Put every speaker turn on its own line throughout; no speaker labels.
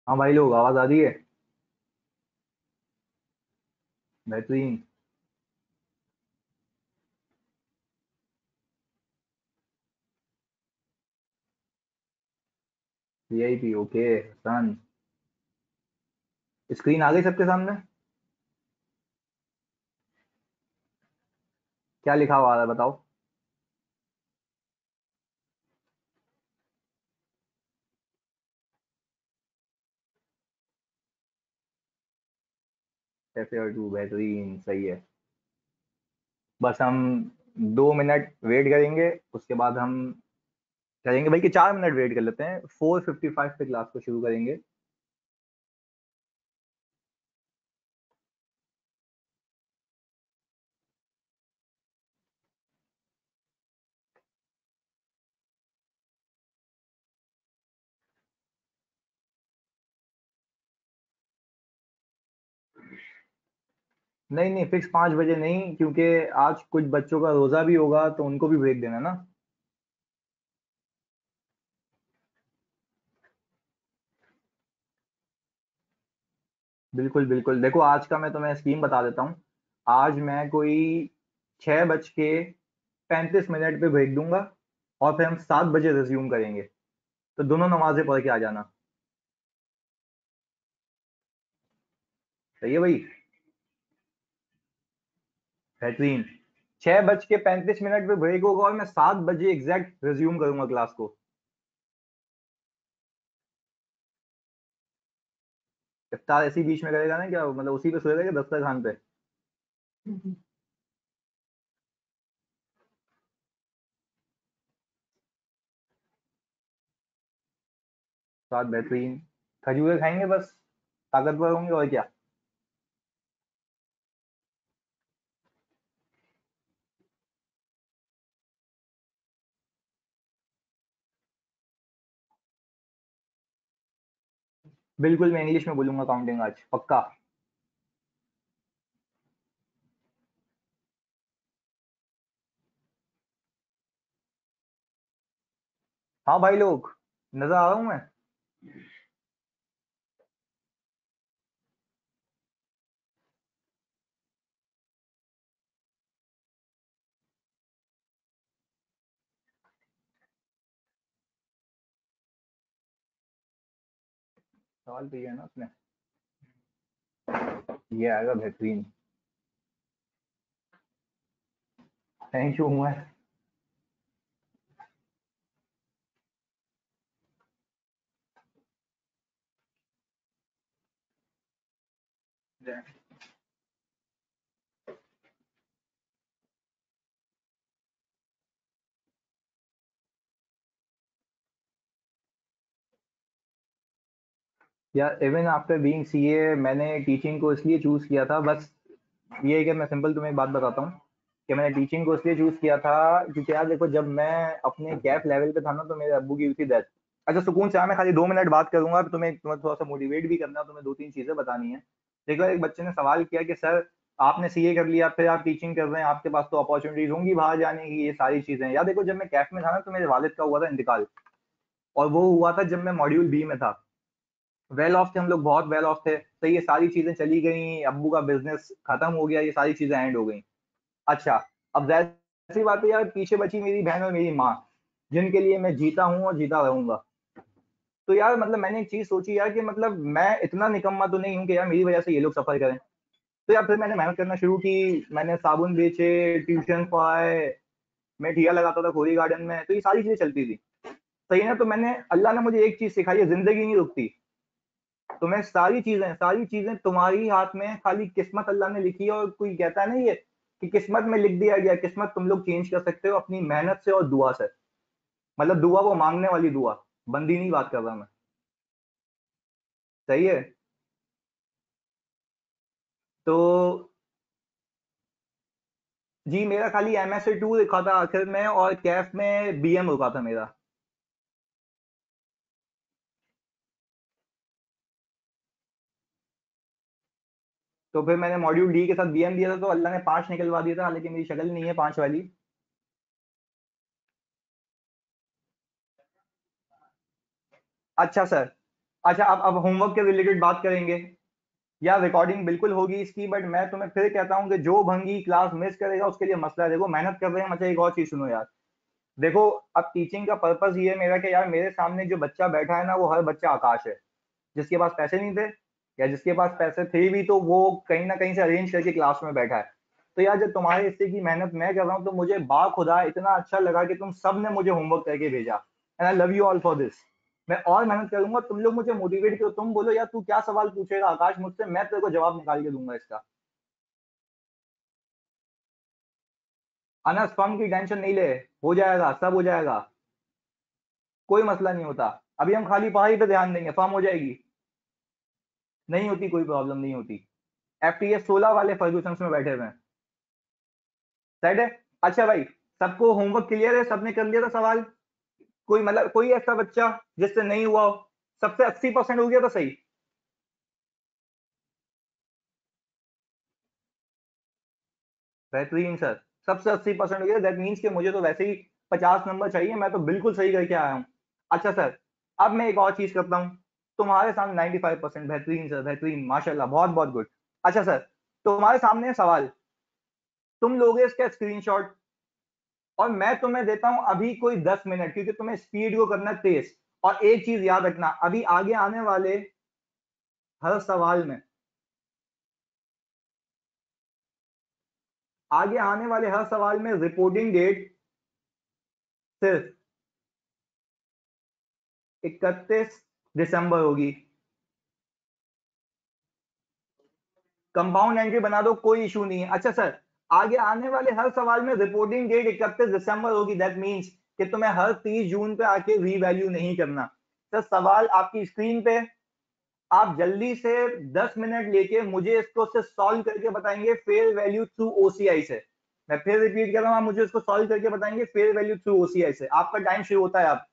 हाँ भाई लोग, आवाज आ रही है। बेहतरीन। VIP okay. डन। स्क्रीन आ गई सबके सामने। क्या लिखा हुआ आ रहा है बताओ। FAR 2 बेहतरीन सही है। बस हम 2 मिनट वेट करेंगे, उसके बाद हम करेंगे, बल्कि 4 मिनट वेट कर लेते हैं, 4:55 पे क्लास को शुरू करेंगे। नहीं नहीं, फिक्स 5 बजे नहीं, क्योंकि आज कुछ बच्चों का रोजा भी होगा तो उनको भी ब्रेक देना ना। बिल्कुल बिल्कुल, देखो आज का मैं तुम्हें स्कीम बता देता हूँ। आज मैं कोई 6:35 पे ब्रेक दूंगा, और फिर हम 7 बजे रिज्यूम करेंगे। तो दोनों नमाजें पढ़ के आ जाना। सही है भाई। बेहतरीन। 6:35 पे ब्रेक होगा और मैं 7 बजे एग्जैक्ट रिज्यूम करूंगा क्लास को। इफ्तार इसी बीच में करेगा ना, क्या मतलब उसी पे सोएगा क्या दस्तरखान पे? 7 बेहतरीन। खजूरें खाएंगे बस, ताकतवर होंगे और क्या। बिल्कुल, मैं इंग्लिश में बोलूंगा काउंटिंग आज पक्का। हाँ भाई लोग, नजर आ रहा हूँ मैं। सवाल तो ये है ना उसमें। ये आएगा बेहतरीन। Thank you Umar. यार इवन आफ्टर बीइंग सीए मैंने टीचिंग को इसलिए चूज किया था, बस ये है कि मैं सिंपल तुम्हें एक बात बताता हूँ कि मैंने टीचिंग को इसलिए चूज किया था, क्योंकि यार देखो, जब मैं अपने कैप लेवल पे था ना, तो मेरे अब्बू की हुई थी डेथ। अच्छा सुकून से, मैं खाली 2 मिनट बात करूंगा, तुम्हें तुम्हें थोड़ा सा मोटिवेट भी करना है, तुम्हें 2-3 चीजें बतानी है। देखो, एक बच्चे ने सवाल किया कि सर, आपने सीए कर लिया, फिर आप टीचिंग कर रहे हैं, आपके पास तो अपॉर्चुनिटीज होंगी बाहर जाने की, ये सारी चीजें। यार देखो, जब मैं कैफ में था ना, तो मेरे वालिद का हुआ था इंतकाल, और वो हुआ था जब मैं मॉड्यूल बी में था। वेल ऑफ थे हम लोग, बहुत वेल ऑफ थे, तो ये सारी चीजें चली गई, अब्बू का बिजनेस खत्म हो गया, ये सारी चीजें एंड हो गई। अच्छा, अब जैसी बात है यार, पीछे बची मेरी बहन और मेरी माँ, जिनके लिए मैं जीता हूँ और जीता रहूंगा। तो यार मतलब मैंने एक चीज सोची यार, कि मतलब मैं इतना निकम्मा तो नहीं हूँ कि यार मेरी वजह से ये लोग सफर करें। तो यार फिर मैंने मेहनत करना शुरू की। मैंने साबुन बेचे, ट्यूशन पढ़ाए, मैं ठिया लगाता था खोरी गार्डन में, तो ये सारी चीजें चलती थी। सही है ना? तो मैंने, अल्लाह ने मुझे एक चीज सिखाई है, जिंदगी नहीं रुकती। तो मैं सारी चीजें तुम्हारी हाथ में है, खाली किस्मत अल्लाह ने लिखी है। और कोई कहता है ना ये, कि किस्मत में लिख दिया गया, किस्मत तुम लोग चेंज कर सकते हो अपनी मेहनत से और दुआ से। मतलब दुआ वो मांगने वाली दुआ, बंदी नहीं बात कर रहा मैं। सही है। तो जी, मेरा खाली MS से 2 लिखा था आखिर में, और कैफ में BM रुका था मेरा। तो फिर मैंने मॉड्यूल डी के साथ BM दिया था, तो अल्लाह ने 5 निकलवा दिया था, हालांकि मेरी शक्ल नहीं है 5 वाली। अच्छा सर। अच्छा, अब होमवर्क के रिलेटेड बात करेंगे या रिकॉर्डिंग बिल्कुल होगी इसकी, बट मैं तुम्हें फिर कहता हूँ कि जो भंगी क्लास मिस करेगा उसके लिए मसला है। देखो मेहनत कर रहे हैं। अच्छा एक और चीज सुनो यार, देखो अब टीचिंग का पर्पस ये है मेरा कि यार मेरे सामने जो बच्चा बैठा है ना, वो हर बच्चा आकाश है। जिसके पास पैसे नहीं थे, या जिसके पास पैसे थे भी तो वो कहीं ना कहीं से अरेंज करके क्लास में बैठा है। तो यार जब तुम्हारे हिस्से की मेहनत मैं कर रहा हूँ तो मुझे बाखुदा इतना अच्छा लगा कि तुम सब ने मुझे होमवर्क करके भेजा, and I love you all for this. मैं और मेहनत करूंगा, तुम लोग मुझे मोटिवेट करो। तुम बोलो यार तू क्या सवाल पूछेगा आकाश मुझसे, मैं तेरे को जवाब निकाल के दूंगा इसका। अनस फन की टेंशन नहीं ले, हो जाएगा, सब हो जाएगा, कोई मसला नहीं होता। अभी हम खाली पढ़ाई पे ध्यान देंगे, फॉर्म हो जाएगी। नहीं होती, कोई प्रॉब्लम नहीं होती। एफटीएस 16 वाले फर्गूसन में बैठे हुए हैं। सेट है। अच्छा भाई, सबको होमवर्क क्लियर है? सबने कर लिया था सवाल? कोई मतलब कोई ऐसा बच्चा जिससे नहीं हुआ हो? सबसे 80% हो गया था सही? बेहतरीन सर। सबसे 80% हो गया, दैट मीन्स कि मुझे तो वैसे ही 50 नंबर चाहिए, मैं तो बिल्कुल सही करके आया हूँ। अच्छा सर, अब मैं एक और चीज करता हूँ। तुम्हारे सामने 95%, बेहतरीन सर, बेहतरीन, माशाल्लाह, बहुत बहुत गुड। अच्छा सर, तुम्हारे सामने है सवाल, तुम लोगे इसका स्क्रीनशॉट, और मैं तुम्हें देता हूं अभी कोई 10 मिनट, क्योंकि तुम्हें स्पीड को करना है तेज। और एक चीज याद रखना, अभी आगे आने वाले हर सवाल में, आगे आने वाले हर सवाल में रिपोर्टिंग डेट सिर्फ 31 दिसंबर होगी। कंपाउंड एंट्री बना दो, कोई इशू नहीं है। अच्छा सर, आगे आने वाले हर सवाल में रिपोर्टिंग डेट 31 दिसंबर होगी, दैट मीन्स कि तुम्हें हर 30 जून पे आके रीवैल्यू नहीं करना। सर सवाल आपकी स्क्रीन पे, आप जल्दी से 10 मिनट लेके मुझे इसको से सॉल्व करके बताएंगे फेयर वैल्यू थ्रू ओसीआई से। मैं फिर रिपीट कर रहा हूँ, आप मुझे इसको सॉल्व करके बताएंगे फेयर वैल्यू थ्रू ओसीआई से। आपका टाइम शुरू होता है अब।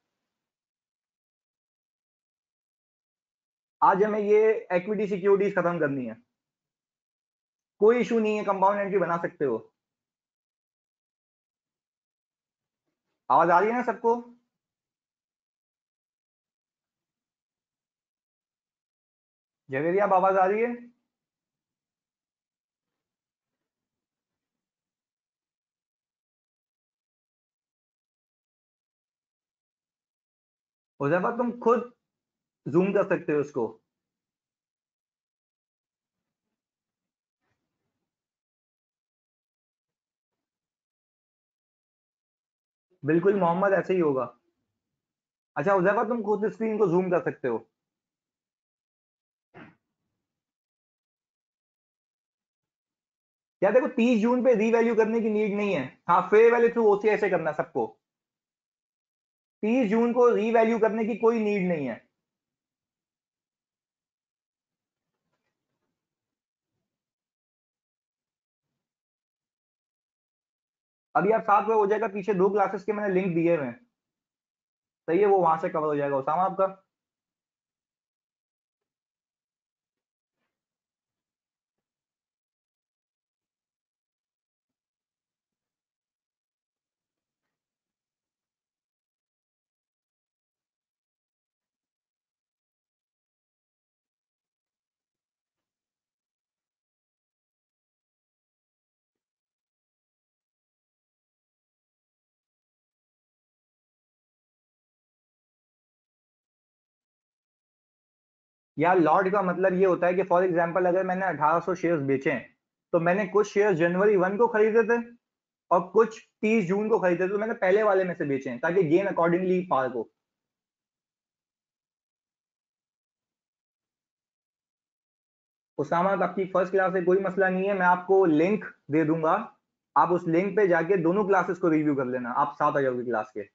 आज हमें ये इक्विटी सिक्योरिटीज खत्म करनी है। कोई इशू नहीं है, कंपाउंड एंट्री बना सकते हो। आवाज आ रही है ना सबको? जवेरी, आप आवाज आ रही है? उजैफा तुम खुद जूम कर सकते हो उसको। बिल्कुल मोहम्मद, ऐसे ही होगा। अच्छा उजैफा, तुम खुद स्क्रीन को जूम कर सकते हो। क्या देखो, 30 जून पे रीवैल्यू करने की नीड नहीं है। हाँ, फेयर वैल्यू थ्रू ओसीआई से करना सबको। 30 जून को रीवैल्यू करने की कोई नीड नहीं है। अभी आप 7 बजे हो जाएगा, पीछे 2 क्लासेस के मैंने लिंक दिए हुए हैं। सही है, वो वहां से कवर हो जाएगा उसामा आपका। यार लॉट का मतलब ये होता है कि फॉर एग्जांपल अगर मैंने 1800 शेयर्स बेचे हैं, तो मैंने कुछ शेयर्स जनवरी 1 को खरीदे थे और कुछ 30 जून को खरीदे थे, तो मैंने पहले वाले में से बेचे हैं ताकि गेन अकॉर्डिंगली पार को। उसामा, आपकी फर्स्ट क्लास से कोई मसला नहीं है, मैं आपको लिंक दे दूंगा। आप उस लिंक पे जाके दोनों क्लासेस को रिव्यू कर लेना, आप साथ आ जाओगे क्लास के।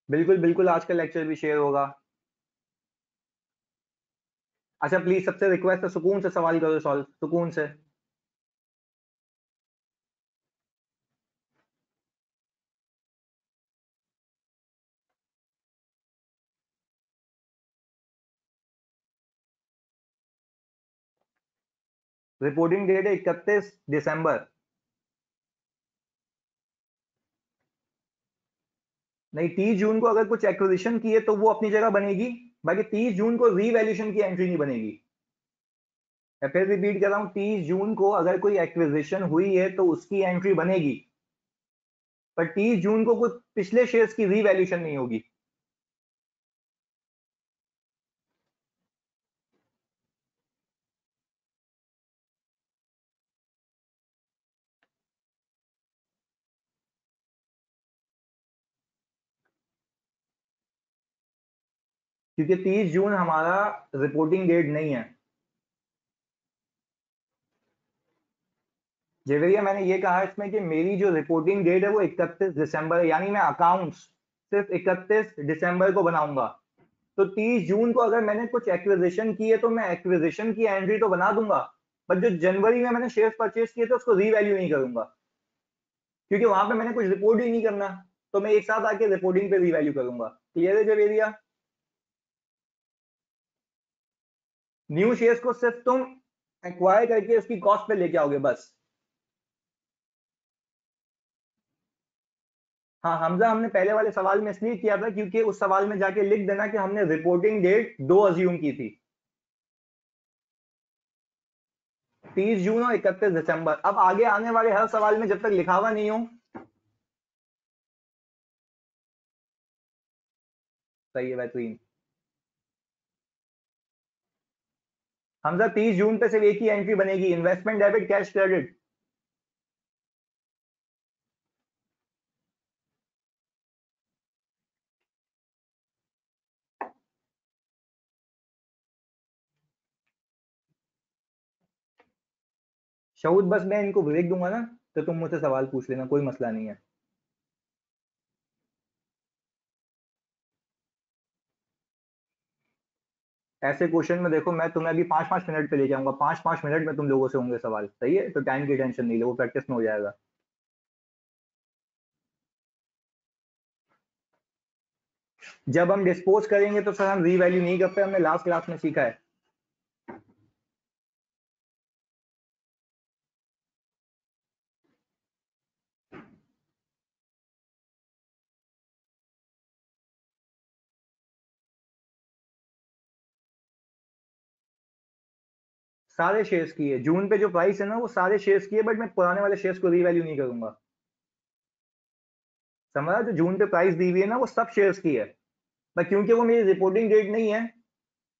बिल्कुल बिल्कुल, आज का लेक्चर भी शेयर होगा। अच्छा प्लीज, सबसे रिक्वेस्ट है, सुकून से सवाल करो, सॉल्व सुकून से। रिपोर्टिंग डेट है 31 दिसंबर। नहीं, 30 जून को अगर कुछ एक्विजिशन की है तो वो अपनी जगह बनेगी, बाकी 30 जून को रीवैल्यूएशन की एंट्री नहीं बनेगी। मैं फिर रिपीट कर रहा हूँ, 30 जून को अगर कोई एक्विजिशन हुई है तो उसकी एंट्री बनेगी, पर 30 जून को कुछ पिछले शेयर्स की रीवैल्यूएशन नहीं होगी। क्योंकि 30 जून हमारा रिपोर्टिंग डेट नहीं है। जेवरिया, मैंने ये कहा इसमें कि मेरी जो रिपोर्टिंग डेट है वो 31 दिसंबर है, यानी मैं अकाउंट्स सिर्फ 31 दिसंबर को बनाऊंगा। तो 30 जून को अगर मैंने कुछ एक्विजिशन की है तो मैं एक्विजिशन की एंट्री तो बना दूंगा, बट जो जनवरी में मैंने शेयर्स परचेज किए थे उसको रीवैल्यू नहीं करूंगा, क्योंकि वहां पे मैंने कुछ रिपोर्ट ही नहीं करना। तो मैं एक साथ आके रिपोर्टिंग पे रीवैल्यू करूंगा। क्लियर है जेवेरिया? न्यू शेयर्स को सिर्फ तुम एक्वायर करके उसकी कॉस्ट पे लेके आओगे बस। हाँ हमजा, हमने पहले वाले सवाल में इसलिए किया था क्योंकि उस सवाल में जाके लिख देना कि हमने रिपोर्टिंग डेट 2 अज्यूम की थी, 30 जून और 31 दिसंबर। अब आगे आने वाले हर सवाल में जब तक लिखा हुआ नहीं हो। सही है, बेहतरीन। हमजा, 30 जून पे सिर्फ एक ही एंट्री बनेगी, इन्वेस्टमेंट डेबिट कैश क्रेडिट। शऊद, बस मैं इनको ब्रेक दूंगा ना, तो तुम मुझसे सवाल पूछ लेना, कोई मसला नहीं है। ऐसे क्वेश्चन में देखो, मैं तुम्हें अभी 5-5 मिनट पे ले जाऊंगा, 5-5 मिनट में तुम लोगों से होंगे सवाल, सही है? तो टाइम की टेंशन नहीं लो, वो प्रैक्टिस में हो जाएगा। जब हम डिस्पोज करेंगे तो सर हम रीवैल्यू नहीं करते, हमने लास्ट क्लास में सीखा है। सारे शेयर्स की है, जून पे जो प्राइस है ना वो सारे शेयर्स की है, बट मैं पुराने वाले शेयर्स को रीवैल्यू नहीं करूंगा। समझा? जो जून पे प्राइस दी हुई है ना वो सब शेयर्स की है, बट क्योंकि वो मेरी रिपोर्टिंग डेट नहीं है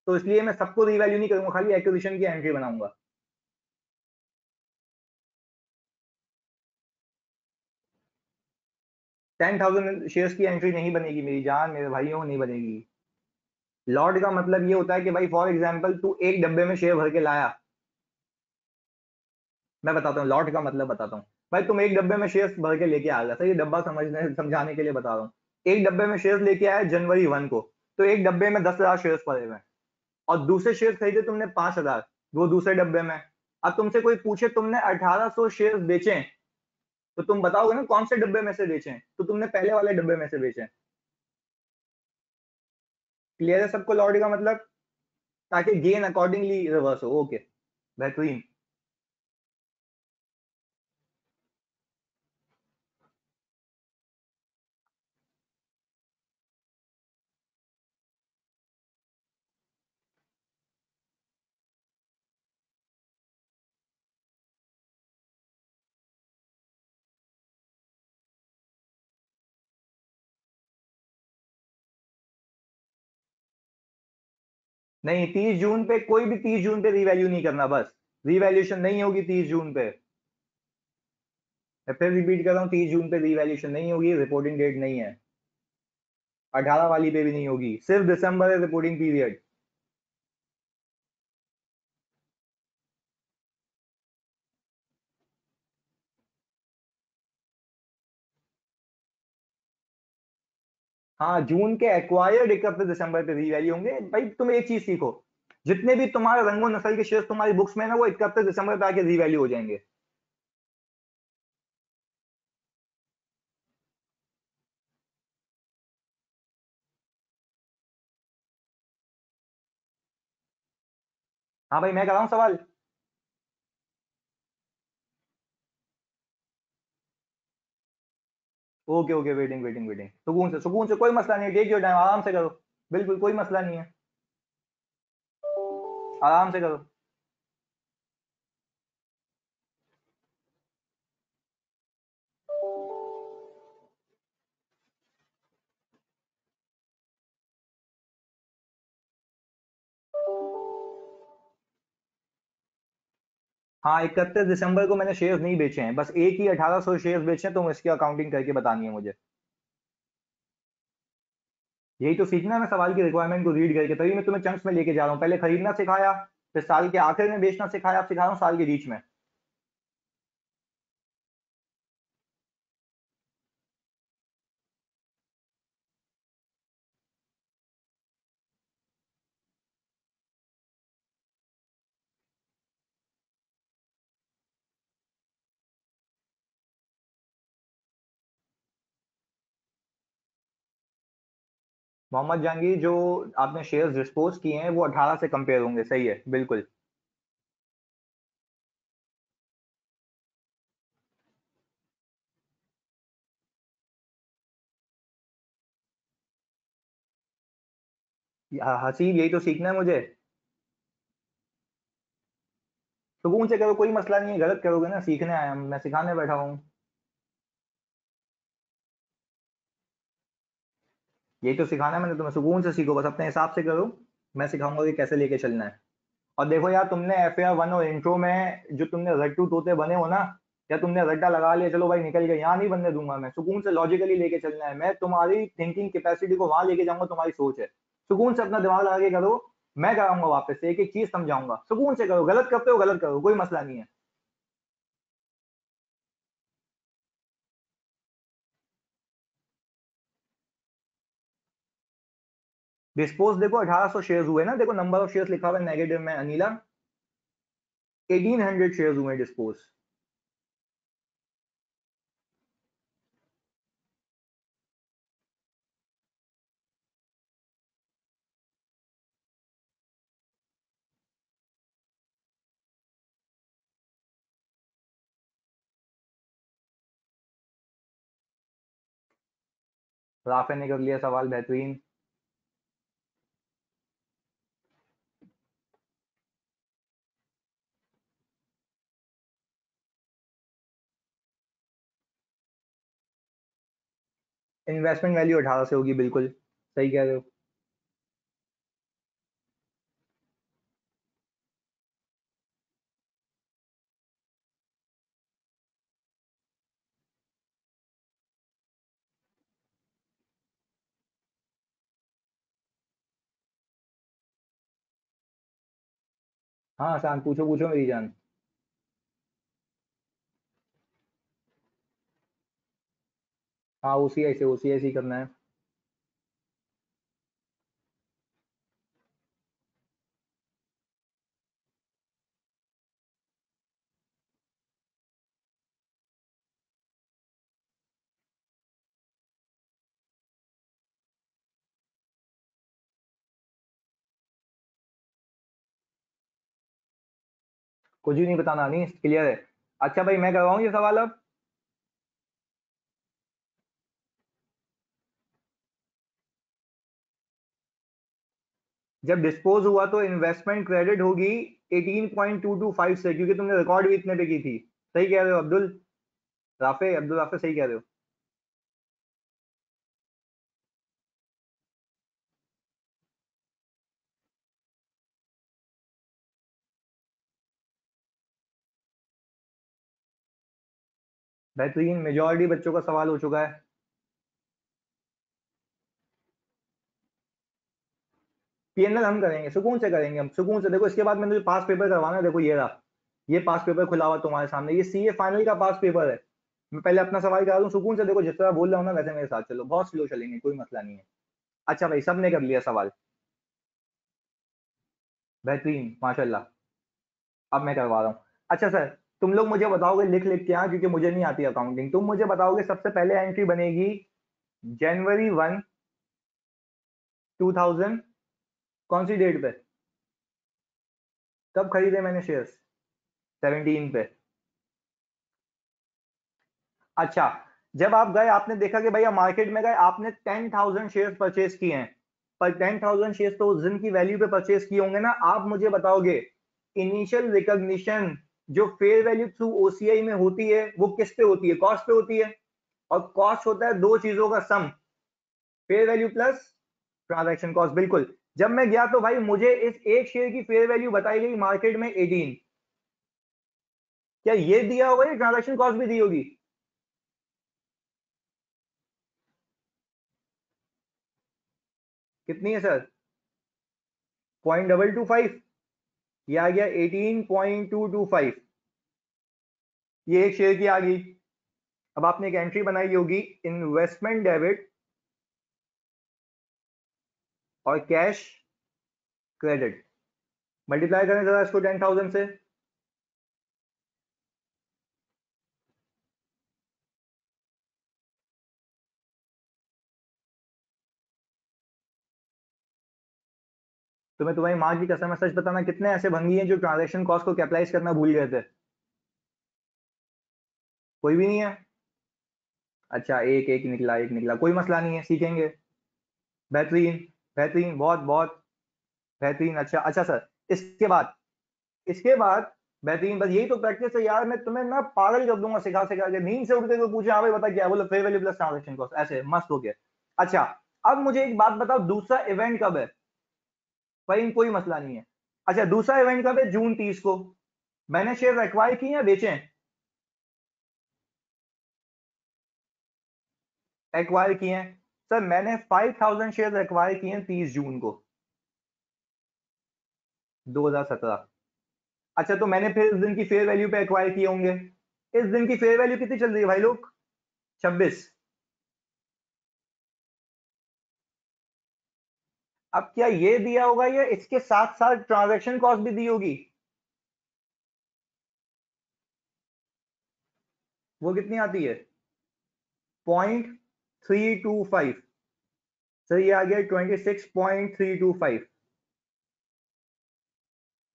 तो इसलिए मैं सबको रीवैल्यू नहीं करूंगा, खाली एक्विजिशन की एंट्री बनाऊंगा। 10,000 शेयर्स की एंट्री नहीं बनेगी मेरी जान, मेरे भाइयों, नहीं बनेगी। लॉट का मतलब ये होता है कि भाई फॉर एग्जाम्पल तू एक डब्बे में शेयर भर के लाया। मैं बताता हूँ लॉट का मतलब बताता हूँ। भाई तुम एक डब्बे में शेयर्स भर के लेके आ गया, सही, डब्बा समझने समझाने के लिए बता रहा हूँ। एक डब्बे में शेयर्स लेके आया जनवरी 1 को, तो एक डब्बे में 10,000 शेयर्स पड़े हुए हैं, और दूसरे शेयर्स खरीदे तुमने 5,000, वो दूसरे डब्बे में। अब तुमसे कोई पूछे तुमने 1,800 शेयर्स बेचे, तो तुम बताओगे ना कौन से डब्बे में से बेचे? तो तुमने पहले वाले डब्बे में से बेचे। क्लियर है सबको लॉट का मतलब? ताकि गेन अकॉर्डिंगली रिवर्स हो। ओके, बेहतरीन। नहीं, 30 जून पे कोई भी 30 जून पे रीवैल्यू नहीं करना, बस रीवैल्यूएशन नहीं होगी 30 जून पे। मैं फिर रिपीट कर रहा हूँ, 30 जून पे रीवैल्यूएशन नहीं होगी, रिपोर्टिंग डेट नहीं है। 18 वाली पे भी नहीं होगी, सिर्फ दिसंबर है रिपोर्टिंग पीरियड। हाँ, जून के एक्वायर्ड 31 दिसंबर पे रीवैल्यू होंगे। भाई तुम एक चीज सीखो, जितने भी तुम्हारे रंगो नस्ल के शेयर्स तुम्हारी बुक्स में ना वो 31 दिसंबर पे आके रीवैल्यू हो जाएंगे। हाँ भाई, मैं कर रहा हूँ सवाल। Okay okay, waiting waiting waiting, सुकून से, कोई मसला नहीं, टेक योर टाइम, आराम से करो, बिल्कुल कोई मसला नहीं है, आराम से करो। हाँ, 31 दिसंबर को मैंने शेयर्स नहीं बेचे हैं, बस एक ही 1800 शेयर्स बेचे हैं, तो इसकी अकाउंटिंग करके बतानी है मुझे। यही तो सीखना है, मैं सवाल की रिक्वायरमेंट को रीड करके, तभी मैं तुम्हें चंक्स में लेके जा रहा हूँ, पहले खरीदना सिखाया, फिर साल के आखिर में बेचना सिखाया, अब सिखा रहा हूँ साल के बीच में। मोहम्मद जहांगीर, जो आपने शेयर्स डिस्पोज किए हैं वो 18 से कंपेयर होंगे, सही है बिल्कुल। हसीब, यही तो सीखना है मुझे। सुकून से करो, कोई मसला नहीं है, गलत करोगे ना, सीखने आया हूं, मैं सिखाने बैठा हूँ। यही तो सिखाना है मैंने तुम्हें, सुकून से सीखो, बस अपने हिसाब से करो, मैं सिखाऊंगा कि कैसे लेके चलना है। और देखो यार, तुमने FAR 1 और इंट्रो में जो तुमने रट्टू तोते बने हो ना, या तुमने रट्टा लगा लिया चलो भाई निकल गया, यहाँ नहीं बनने दूंगा मैं, सुकून से लॉजिकली लेके चलना है, मैं तुम्हारी थिंकिंग कैपेसिटी को वहां लेके जाऊंगा, तुम्हारी सोच है, सुकून से अपना दिमाग लगा के करो, मैं कराऊंगा वापस से, एक एक चीज समझाऊंगा, सुकून से करो, गलत करते हो गलत करो, कोई मसला नहीं है। डिस्पोज देखो 1800 शेयर्स हुए ना, देखो नंबर ऑफ शेयर्स लिखा हुआ है नेगेटिव में अनिला, 1800 शेयर्स हुए डिस्पोज। राफे ने कर लिया सवाल, बेहतरीन। इन्वेस्टमेंट वैल्यू 18 से होगी, बिल्कुल सही कह रहे हो। हाँ आसान, पूछो पूछो मेरी जान। हाँ OCI से, OCI से ही करना है। कुछ भी नहीं बताना, नहीं क्लियर है। अच्छा भाई, मैं करवाऊँ ये सवाल अब। जब डिस्पोज हुआ तो इन्वेस्टमेंट क्रेडिट होगी 18.225 से, क्योंकि तुमने रिकॉर्ड भी इतने पे की थी। सही कह रहे हो अब्दुल राफे, अब्दुल राफे सही कह रहे हो। बेहतरीन, मेजोरिटी बच्चों का सवाल हो चुका है। PNL हम करेंगे, सुकून से करेंगे, हम सुकून से, देखो इसके बाद मैंने जो पास पेपर करवाना है, देखो ये रहा, ये पास पेपर खुला हुआ तुम्हारे सामने, ये CA फाइनल का पास पेपर है। मैं पहले अपना सवाल करा दूं, सुकून से देखो, जिस तरह बोल रहा हूँ ना वैसे मेरे साथ चलो, बहुत स्लो चलेंगे, कोई मसला नहीं है। अच्छा भाई, सबने कर लिया सवाल, बेहतरीन माशाल्लाह। अब मैं करवा रहा हूँ। अच्छा सर, तुम लोग मुझे बताओगे लिख लिख के, हाँ, क्योंकि मुझे नहीं आती अकाउंटिंग, तुम मुझे बताओगे सबसे पहले एंट्री बनेगी January 1, 2000, कौन सी डेट पे, कब खरीदे मैंने शेयर्स? 17 पे। अच्छा, जब आप गए आपने देखा कि भैया मार्केट में गए आपने 10,000 शेयर परचेज किए हैं, पर 10,000 शेयर तो उस दिन की वैल्यू पे परचेज किए होंगे ना। आप मुझे बताओगे इनिशियल रिकॉग्निशन जो फेयर वैल्यू थ्रू ओसीआई में होती है वो किस पे होती है? कॉस्ट पे होती है। और कॉस्ट होता है दो चीजों का sum, fair value plus transaction cost. बिल्कुल। जब मैं गया तो भाई मुझे इस एक शेयर की फेयर वैल्यू बताई गई मार्केट में 18। क्या ये दिया होगा या ट्रांजैक्शन कॉस्ट भी दी होगी? कितनी है सर? 0.225। ये आ गया 18.225। ये एक शेयर की आ गई। अब आपने एक एंट्री बनाई होगी इन्वेस्टमेंट डेबिट और कैश क्रेडिट। मल्टीप्लाई करें जरा इसको 10,000 से। तो मैं तुम्हारी माँ की कसम है, सच बताना कितने ऐसे भंगी हैं जो ट्रांजैक्शन कॉस्ट को कैपिटलाइज करना भूल गए थे? कोई भी नहीं है? अच्छा, एक एक निकला, एक निकला, कोई मसला नहीं है, सीखेंगे। बेहतरीन, बेहतरीन, बहुत बहुत बेहतरीन। अच्छा अच्छा सर, इसके बाद, इसके बाद बेहतरीन। बस यही तो प्रैक्टिस है यार, मैं तुम्हें ना पागल कर दूंगा सिखा सिखा के। नींद से उठते हुए पूछे हाँ भाई बता क्या है? बोलो fair value plus transaction cost, ऐसे मस्त हो गया। अच्छा, अब मुझे एक बात बताओ, दूसरा इवेंट कब है? भाई कोई मसला नहीं है। अच्छा, दूसरा इवेंट कब है? जून 30 को। मैंने शेयर एक्वायर किए या बेचे हैं? एक्वायर किए हैं। सर मैंने 5,000 शेयर एक्वायर किए हैं 30 जून को 2017। अच्छा, तो मैंने फिर इस दिन की फेयर वैल्यू पे एक्वायर किए होंगे। इस दिन की फेयर वैल्यू कितनी चल रही है भाई लोग? 26। अब क्या ये दिया होगा या इसके साथ साथ ट्रांजैक्शन कॉस्ट भी दी होगी? वो कितनी आती है? 0.325। सर ये आ गया 26.325।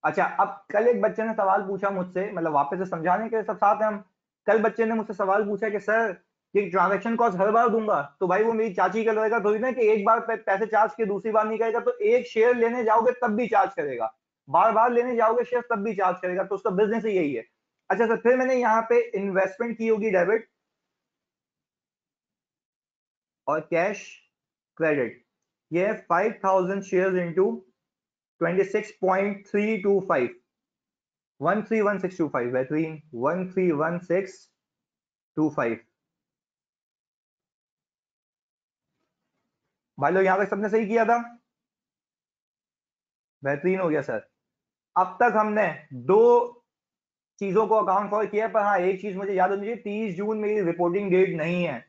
अच्छा, अब कल एक बच्चे ने सवाल पूछा मुझसे, मतलब वापस से समझाने के सब साथ हैं हम। कल बच्चे ने मुझसे सवाल पूछा कि सर ये ट्रांजैक्शन कॉस्ट हर बार दूंगा? तो भाई वो मेरी चाची का लड़का थोड़ी ना कि एक बार पैसे चार्ज के दूसरी बार नहीं करेगा। तो एक शेयर लेने जाओगे तब भी चार्ज करेगा, बार बार लेने जाओगे शेयर तब भी चार्ज करेगा, तो उसका बिजनेस ही यही है। अच्छा सर, फिर मैंने यहाँ पे इन्वेस्टमेंट की होगी डेबिट और कैश क्रेडिट। ये है 5,000 शेयर इंटू 26.325। 131625। बेहतरीन, 131625। भाई लोग यहां तक सबने सही किया था? बेहतरीन हो गया सर। अब तक हमने दो चीजों को अकाउंट फॉर किया, पर हाँ एक चीज मुझे याद होनी चाहिए, 30 जून मेरी रिपोर्टिंग डेट नहीं है।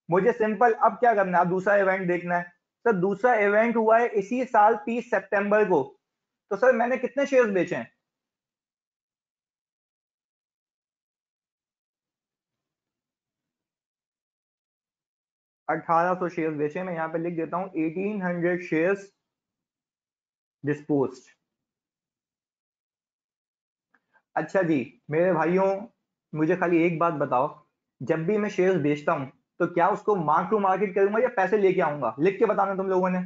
मुझे सिंपल अब क्या करना है, अब दूसरा इवेंट देखना है। सर दूसरा इवेंट हुआ है इसी साल 30 सितंबर को। तो सर मैंने कितने शेयर्स बेचे हैं? 1,800 शेयर्स बेचे। मैं यहाँ पे लिख देता हूँ 1,800 शेयर्स डिस्पोज्ड। अच्छा जी, मेरे भाइयों, मुझे खाली एक बात बताओ, जब भी मैं शेयर्स बेचता हूं तो क्या उसको मार्क टू मार्केट करूंगा या पैसे लेके आऊंगा? लिख के बताना तुम लोगों ने।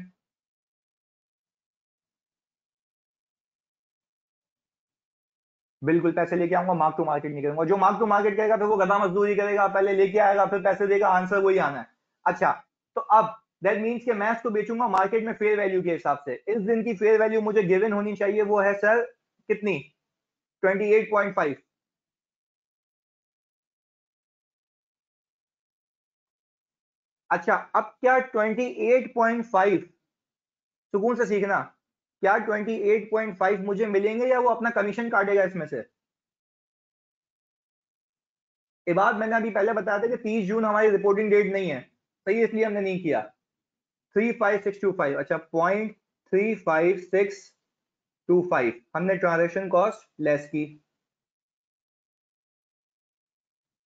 बिल्कुल पैसे लेके आऊंगा, मार्क टू मार्केट नहीं करूंगा। जो मार्क टू मार्केट करेगा फिर वो गधा मजदूरी करेगा, पहले लेके आएगा फिर पैसे देगा, आंसर वही आना है। अच्छा, तो अब दैट मीन्स कि मैं इसको बेचूंगा मार्केट में फेयर वैल्यू के हिसाब से। इस दिन की फेयर वैल्यू मुझे गिवन होनी चाहिए, वो है सर कितनी? 28.5। अच्छा, अब क्या 28.5, सुकून से सीखना, क्या 28.5 मुझे मिलेंगे या वो अपना कमीशन काटेगा इसमें से? ये बात मैंने अभी पहले बताया था कि 30 जून हमारी रिपोर्टिंग डेट नहीं है, सही, इसलिए हमने नहीं किया। 35625। अच्छा, 0.35625 हमने ट्रांजेक्शन कॉस्ट लेस की।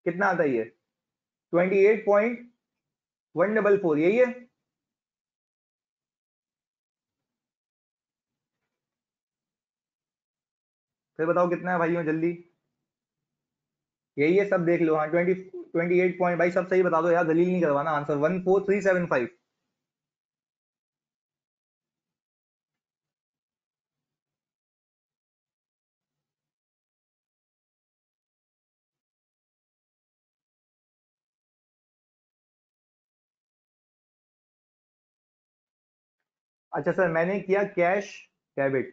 कितना आता है ये? 28.144, यही है। फिर बताओ कितना है भाइयों, जल्दी। यही है, सब देख लो। हाँ, 28 पॉइंट, भाई सब सही बता दो यार, दलील नहीं करवाना, आंसर 14375। अच्छा सर, मैंने किया कैश डेबिट।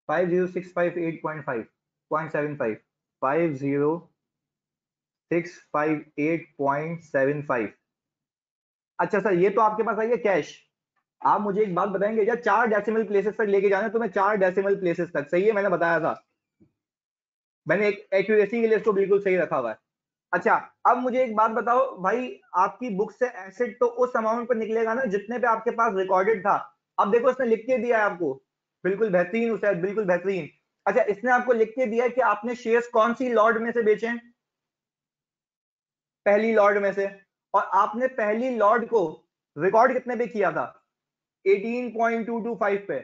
50658.5 50658.75। अच्छा सर, ये तो आपके पास आई है कैश। आप मुझे एक बात बताएंगे, या 4 डेसिमल प्लेसेस तक लेके जाना है तुम्हें, 4 डेसिमल प्लेसेस तक, सही है, मैंने बताया था। मैंने एक एक्यूरेसी के लिए इसको बिल्कुल सही रखा हुआ है। अच्छा, अब मुझे एक बात बताओ भाई, आपकी बुक से एसेट तो उस अमाउंट पर निकलेगा ना जितने पे आपके पास रिकॉर्डेड था। अब देखो इसने लिख के दिया है आपको, बिल्कुल बेहतरीन उसे, बिल्कुल बेहतरीन। अच्छा, इसने आपको लिख के दिया है कि आपने शेयर्स कौन सी लॉट में से बेचे हैं, पहली लॉट में से। और आपने पहली लॉट को रिकॉर्ड कितने पे किया था, 18.225 पे।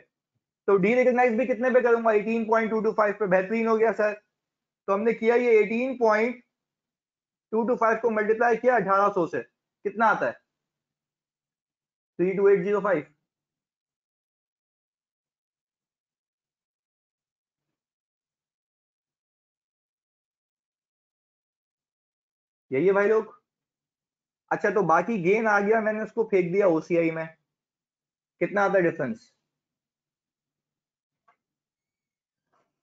तो डी रिकॉग्नाइज भी कितने पे करूंगा, 18.225 पे। बेहतरीन हो गया सर। तो हमने किया ये 18.225 को मल्टीप्लाई किया 1800 से, कितना आता है, 32805। यही है भाई लोग। अच्छा, तो बाकी गेन आ गया, मैंने उसको फेंक दिया ओसीआई में, कितना आता है डिफरेंस,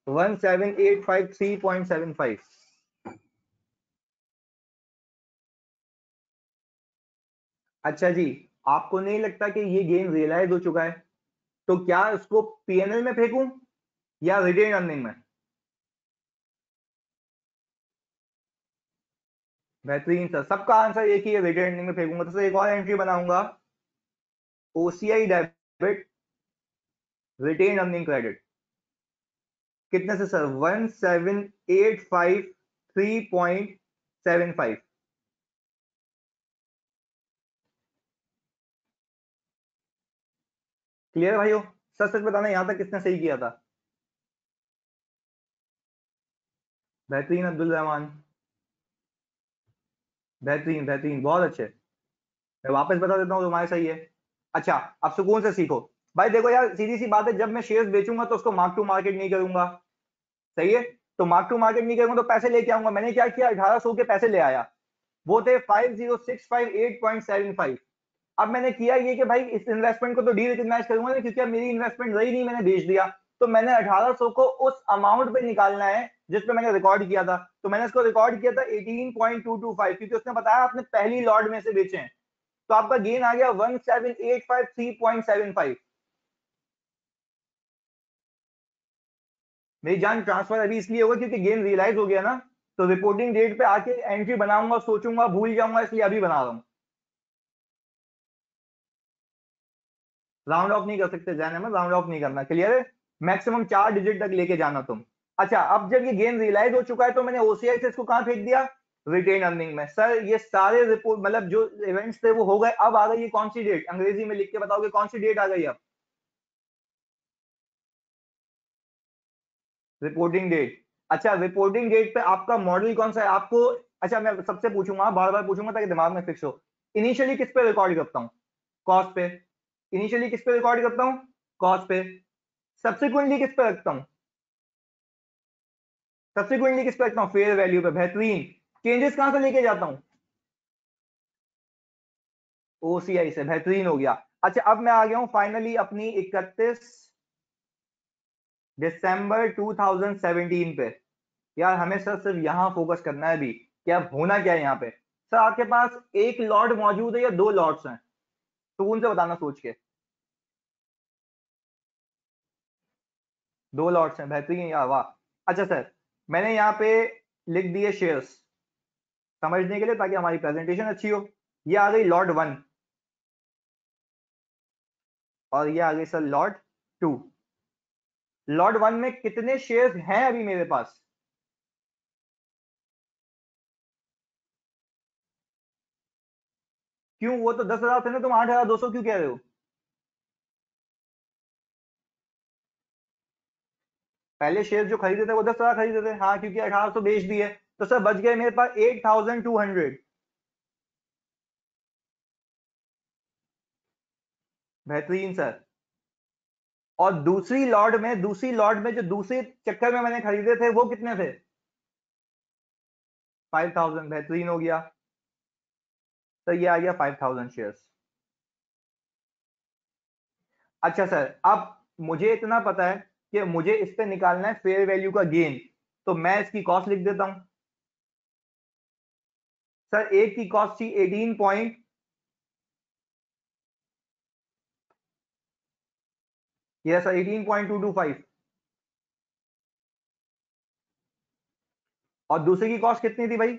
17853.75। अच्छा जी, आपको नहीं लगता कि ये गेन रियलाइज हो चुका है, तो क्या इसको पीएनएल में फेंकूं या रिटेन अर्निंग में। बेहतरीन सर, सबका आंसर एक ही है, रिटेन अर्निंग में फेंकूंगा। तो सर एक और एंट्री बनाऊंगा, OCI debit retained earning credit, कितने से सर, 17853.75। क्लियर भाइयों, सच सच बताना यहां तक किसने सही किया था। बेहतरीन अब्दुल रहमान, बेहतरीन बेहतरीन, बहुत अच्छे। मैं वापस बता देता हूँ, तुम्हारे सही है। अच्छा, अब सुकून से सीखो। भाई देखो यार, सीधी सी बात है, जब मैं शेयर्स बेचूंगा तो उसको मार्क टू मार्केट नहीं करूंगा, सही है। तो मार्क टू मार्केट नहीं करूंगा तो पैसे लेके आऊंगा। मैंने क्या किया, 1800 के पैसे ले आया, वो थे 50658.75। अब मैंने किया ये कि भाई इस इन्वेस्टमेंट को तो डी रिकॉग्नाइज करूंगा ना, क्योंकि अब मेरी इन्वेस्टमेंट रही नहीं, मैंने बेच दिया। तो मैंने 1800 को उस अमाउंट पे निकालना है जिस पे मैंने रिकॉर्ड किया था। तो मैंने इसको रिकॉर्ड किया था 18.225, क्योंकि उसने बताया आपने पहली लॉट में से बेचे हैं। तो आपका गेन आ गया 17853.75। मेरी जान, ट्रांसफर अभी इसलिए होगा क्योंकि गेन रियलाइज हो गया ना। तो रिपोर्टिंग डेट पे आके एंट्री बनाऊंगा, सोचूंगा, भूल जाऊंगा, इसलिए अभी बना रहा हूं। राउंड ऑफ नहीं कर सकते जैन अहमद, राउंड ऑफ नहीं करना, क्लियर है। मैक्सिमम 4 डिजिट तक लेके जाना तुम। अच्छा, अब जब ये गेन रियलाइज हो चुका है तो मैंने ओसीआई से इसको कहां फेंक दिया, रिटेन अर्निंग में। सर ये सारे रिपोर्ट मतलब जो इवेंट्स थे वो हो गए। अब आ गई ये कौन सी डेट, अंग्रेजी में लिख के बताओगे कौन सी डेट आ गई अब, रिपोर्टिंग डेट। अच्छा, रिपोर्टिंग डेट पे आपका मॉडल कौन सा है आपको। अच्छा, मैं सबसे पूछूंगा, बार बार पूछूंगा ताकि दिमाग में फिक्स हो। इनिशियली किस पे रिकॉर्ड करता हूँ, कॉस्ट पे। इनिशियली किस पे रिकॉर्ड करता हूँ, कॉस्ट पे। सब्सिक्वेंटली किस पे रखता हूँ, सब्सिक्वेंटली किस पे रखता हूँ, फेयर वैल्यू पे। बेहतरीन। चेंजेस कहां से लेके जाता हूँ, ओसीआई से। बेहतरीन हो गया। अच्छा, अब मैं आ गया हूं फाइनली अपनी 31 दिसंबर 2017 पे। यार हमें सर सिर्फ यहां फोकस करना है अभी कि अब होना क्या है यहाँ पे। सर आपके पास एक लॉट मौजूद है या 2 लॉट्स हैं, तो उनसे बताना सोच के। 2 लॉट्स हैं, बेहतरीन यार, वाह। अच्छा सर, मैंने यहाँ पे लिख दिए शेयर्स समझने के लिए ताकि हमारी प्रेजेंटेशन अच्छी हो। ये आ गई लॉट 1 और ये आ गई सर लॉट 2। लॉट 1 में कितने शेयर्स हैं अभी मेरे पास, क्यों, वो तो 10,000 थे ना, तुम 8,200 क्यों कह रहे हो। पहले शेयर जो खरीदे थे वो 10,000 खरीदे थे, हाँ, क्योंकि 1800 बेच दिए, तो सर बच गए मेरे पास 8,200। बेहतरीन सर। और दूसरी लॉट में जो दूसरे चक्कर में मैंने खरीदे थे वो कितने थे? 5,000। बेहतरीन हो गया सर, ये आ गया 5,000 शेयर्स। अच्छा सर, अब मुझे इतना पता है कि मुझे इस पे निकालना है फेयर वैल्यू का गेन, तो मैं इसकी कॉस्ट लिख देता हूं। सर एक की कॉस्ट थी 18 पॉइंट, ये सर 18.225, और दूसरे की कॉस्ट कितनी थी भाई?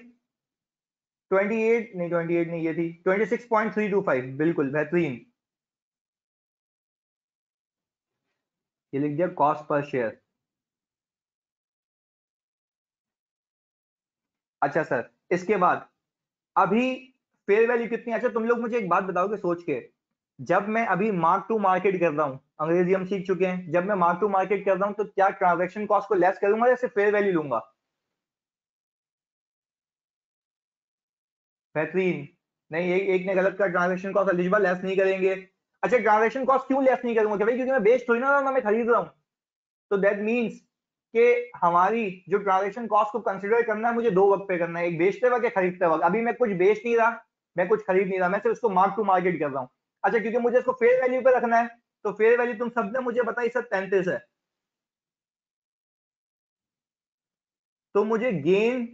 28 नहीं, 28 नहीं, ये थी 26.325। बिल्कुल बेहतरीन, ये लिख दिया कॉस्ट पर शेयर। अच्छा सर, इसके बाद अभी फेयर वैल्यू कितनी? अच्छा तुम लोग मुझे एक बात बताओगे सोच के, जब मैं अभी मार्क टू मार्केट कर रहा हूं, अंग्रेजी हम सीख चुके हैं, जब मैं मार्क टू मार्केट कर रहा हूं तो क्या ट्रांजैक्शन कॉस्ट को लेस करूंगा या सिर्फ फेयर वैल्यू लूंगा? बेहतरीन। नहीं, एक ने गलत कहा, ट्रांजैक्शन कॉस्ट एलिजिबल लेस नहीं करेंगे। अच्छा ट्रांजैक्शन कॉस्ट क्यों लेस नहीं करूंगा? भाई क्योंकि मैं बेच थोड़ी ना रहा हूं, मैं खरीद रहा हूं। तो दैट मीन्स कि हमारी जो ट्रांजैक्शन कॉस्ट को कंसिडर करना है, मुझे दो वक्त पे करना है, एक बेचते वक्त या खरीदते वक्त। अभी मैं कुछ बेच नहीं रहा, मैं कुछ खरीद नहीं रहा, मैं सिर्फ उसको मार्क टू मार्केट कर रहा हूँ। अच्छा क्योंकि मुझे इसको फेयर वैल्यू पे रखना है, तो फेयर वैल्यू तुम सबने मुझे बताई सर 33 है, तो मुझे गेन,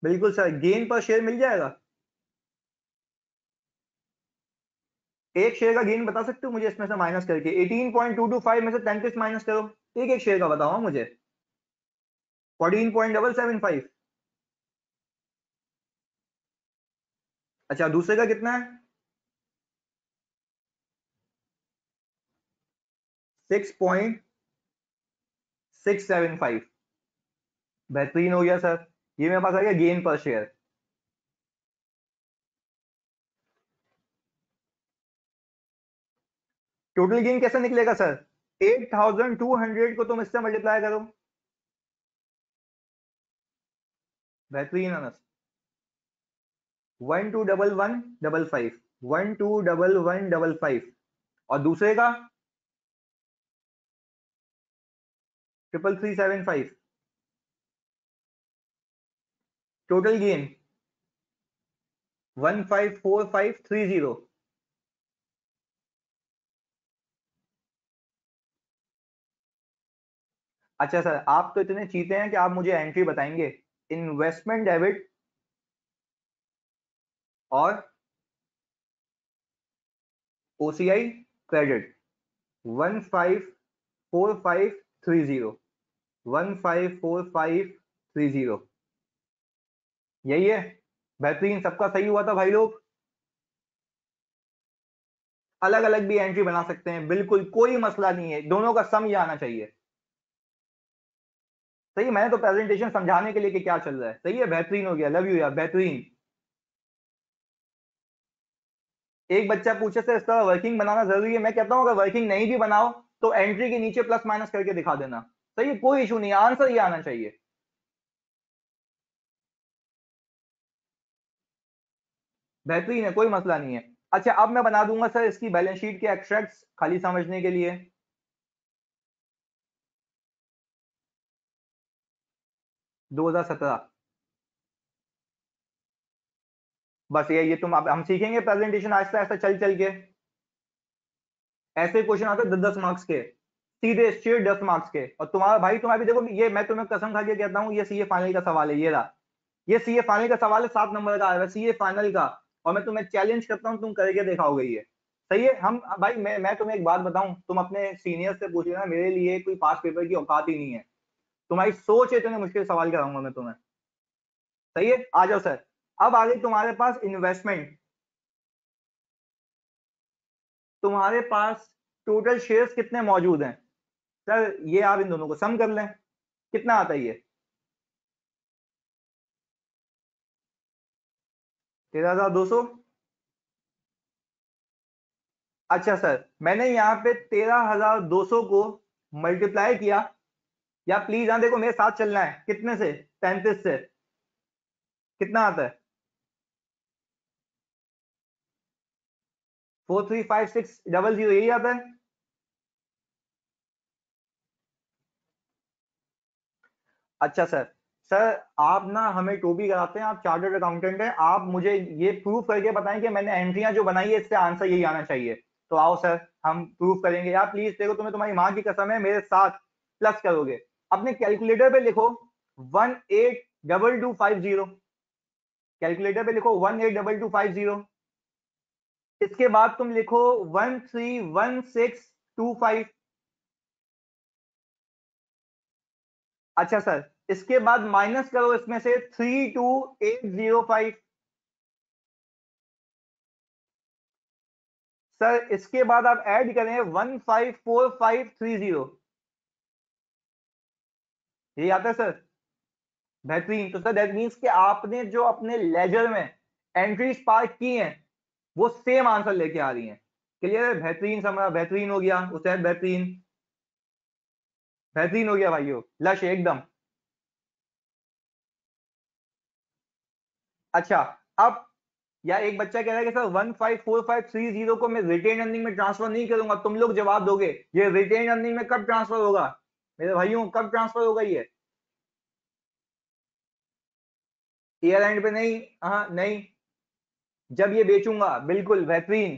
बिल्कुल सर, गेन पर शेयर मिल जाएगा। एक शेयर का गेन बता सकते हो मुझे इसमें से माइनस करके? 18.225 में से 33 माइनस करो, एक एक शेयर का बताओ हाँ मुझे। 14.775। अच्छा दूसरे का कितना है? 6.675। बेहतरीन हो गया सर, ये मेरे पास आ गया गेन पर शेयर। टोटल गेन कैसे निकलेगा सर? 8,200 को तुम इससे मल्टीप्लाई करो। बेहतरीन अनस। 121155, 121155, और दूसरे का 33375। Total gain 154530। अच्छा सर, आप तो इतने चीते हैं कि आप मुझे एंट्री बताएंगे, इन्वेस्टमेंट डेबिट और ओसीआई क्रेडिट, 154530, 154530, यही है? बेहतरीन, सबका सही हुआ था भाई लोग। अलग अलग भी एंट्री बना सकते हैं, बिल्कुल कोई मसला नहीं है, दोनों का सम ही आना चाहिए। सही है, मैंने तो प्रेजेंटेशन समझाने के लिए कि क्या चल रहा है। सही है, बेहतरीन हो गया, लव यू यार, बेहतरीन। एक बच्चा पूछे सर इस तरह वर्किंग बनाना जरूरी है? मैं कहता हूं अगर वर्किंग नहीं भी बनाओ तो एंट्री के नीचे प्लस माइनस करके दिखा देना। सही है, कोई इशू नहीं, आंसर ये आना चाहिए। बेहतरीन है, कोई मसला नहीं है। अच्छा अब मैं बना दूंगा सर इसकी बैलेंस शीट के एक्सट्रैक्ट्स, खाली समझने के लिए। 2017, बस ये तुम, अब हम सीखेंगे प्रेजेंटेशन आहिस्ता आहिस्ता चल चल के। ऐसे क्वेश्चन आते 10-10 मार्क्स के, सीधे स्ट्रेट 10 मार्क्स के। और तुम्हारा भाई, तुम्हारा भी देखो, ये मैं तुम्हें कसम खा के कहता हूँ, ये सीए फाइनल का सवाल है, ये रहा। ये सीए फाइनल का सवाल है, 7 नंबर का आया है सीए फाइनल का। और मैं तुम्हें चैलेंज करता हूँ, तुम करके दिखाओगे ये। सही है, हम भाई, मैं तुम्हें एक बात बताऊं, तुम अपने सीनियर से पूछ लेना, मेरे लिए कोई पास पेपर की औकात ही नहीं है। तुम्हारी सोच है, इतने मुश्किल सवाल कराऊंगा मैं तुम्हें। सही है, आ जाओ सर। अब आ गई तुम्हारे पास इन्वेस्टमेंट, तुम्हारे पास टोटल शेयर्स कितने मौजूद हैं? सर ये आप इन दोनों को सम कर लें, कितना आता है ये? 13,200। अच्छा सर, मैंने यहाँ पे 13,200 को मल्टीप्लाई किया, या प्लीज यहाँ देखो मेरे साथ चलना है, कितने से? 33 से। कितना आता है? 435,600, यही आता है। अच्छा सर। सर आप ना हमें टोपी कराते हैं, आप चार्टर्ड अकाउंटेंट हैं, आप मुझे ये प्रूफ करके बताएं कि मैंने एंट्रियां जो बनाई है इससे आंसर यही आना चाहिए। तो आओ सर, हम प्रूफ करेंगे। या प्लीज देखो, तुम्हें तुम्हारी माँ की कसम है, मेरे साथ प्लस करोगे। अपने कैलकुलेटर पे लिखो 182250। कैलकुलेटर पे लिखो 182250। इसके बाद तुम लिखो 131625। अच्छा सर, इसके बाद माइनस करो इसमें से 32805। सर इसके बाद आप ऐड करें 154530। यही आता है सर। बेहतरीन। तो सर दैट मीन्स कि आपने जो अपने लेजर में एंट्रीज पार्क की हैं वो सेम आंसर लेके आ रही हैं। क्लियर है? बेहतरीन समझा, बेहतरीन हो गया उसे, बेहतरीन। बेहतरीन हो गया भाइयों, लश एकदम। अच्छा, अब या एक बच्चा कह रहा है कि सर 154530 को मैं रिटेन अर्निंग में ट्रांसफर नहीं करूंगा। तुम लोग जवाब दोगे ये रिटेन अर्निंग में कब ट्रांसफर होगा? मेरे भाइयों कब ट्रांसफर होगा ये? ईयर एंड पे नहीं। हाँ नहीं, जब ये बेचूंगा। बिल्कुल बेहतरीन।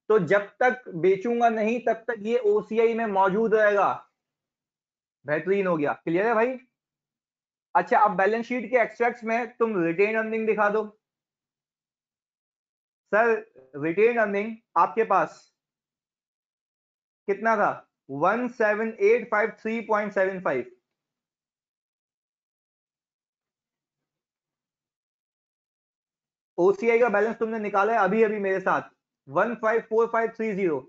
तो जब तक बेचूंगा नहीं तब तक ये ओसीआई में मौजूद रहेगा। बेहतरीन हो गया। क्लियर है भाई? अच्छा, अब बैलेंस शीट के एक्सट्रैक्ट्स में तुम रिटेन अर्निंग दिखा दो। सर रिटेन अर्निंग आपके पास कितना था? 17853.75। ओसीआई का बैलेंस तुमने निकाला है अभी अभी मेरे साथ, 154530।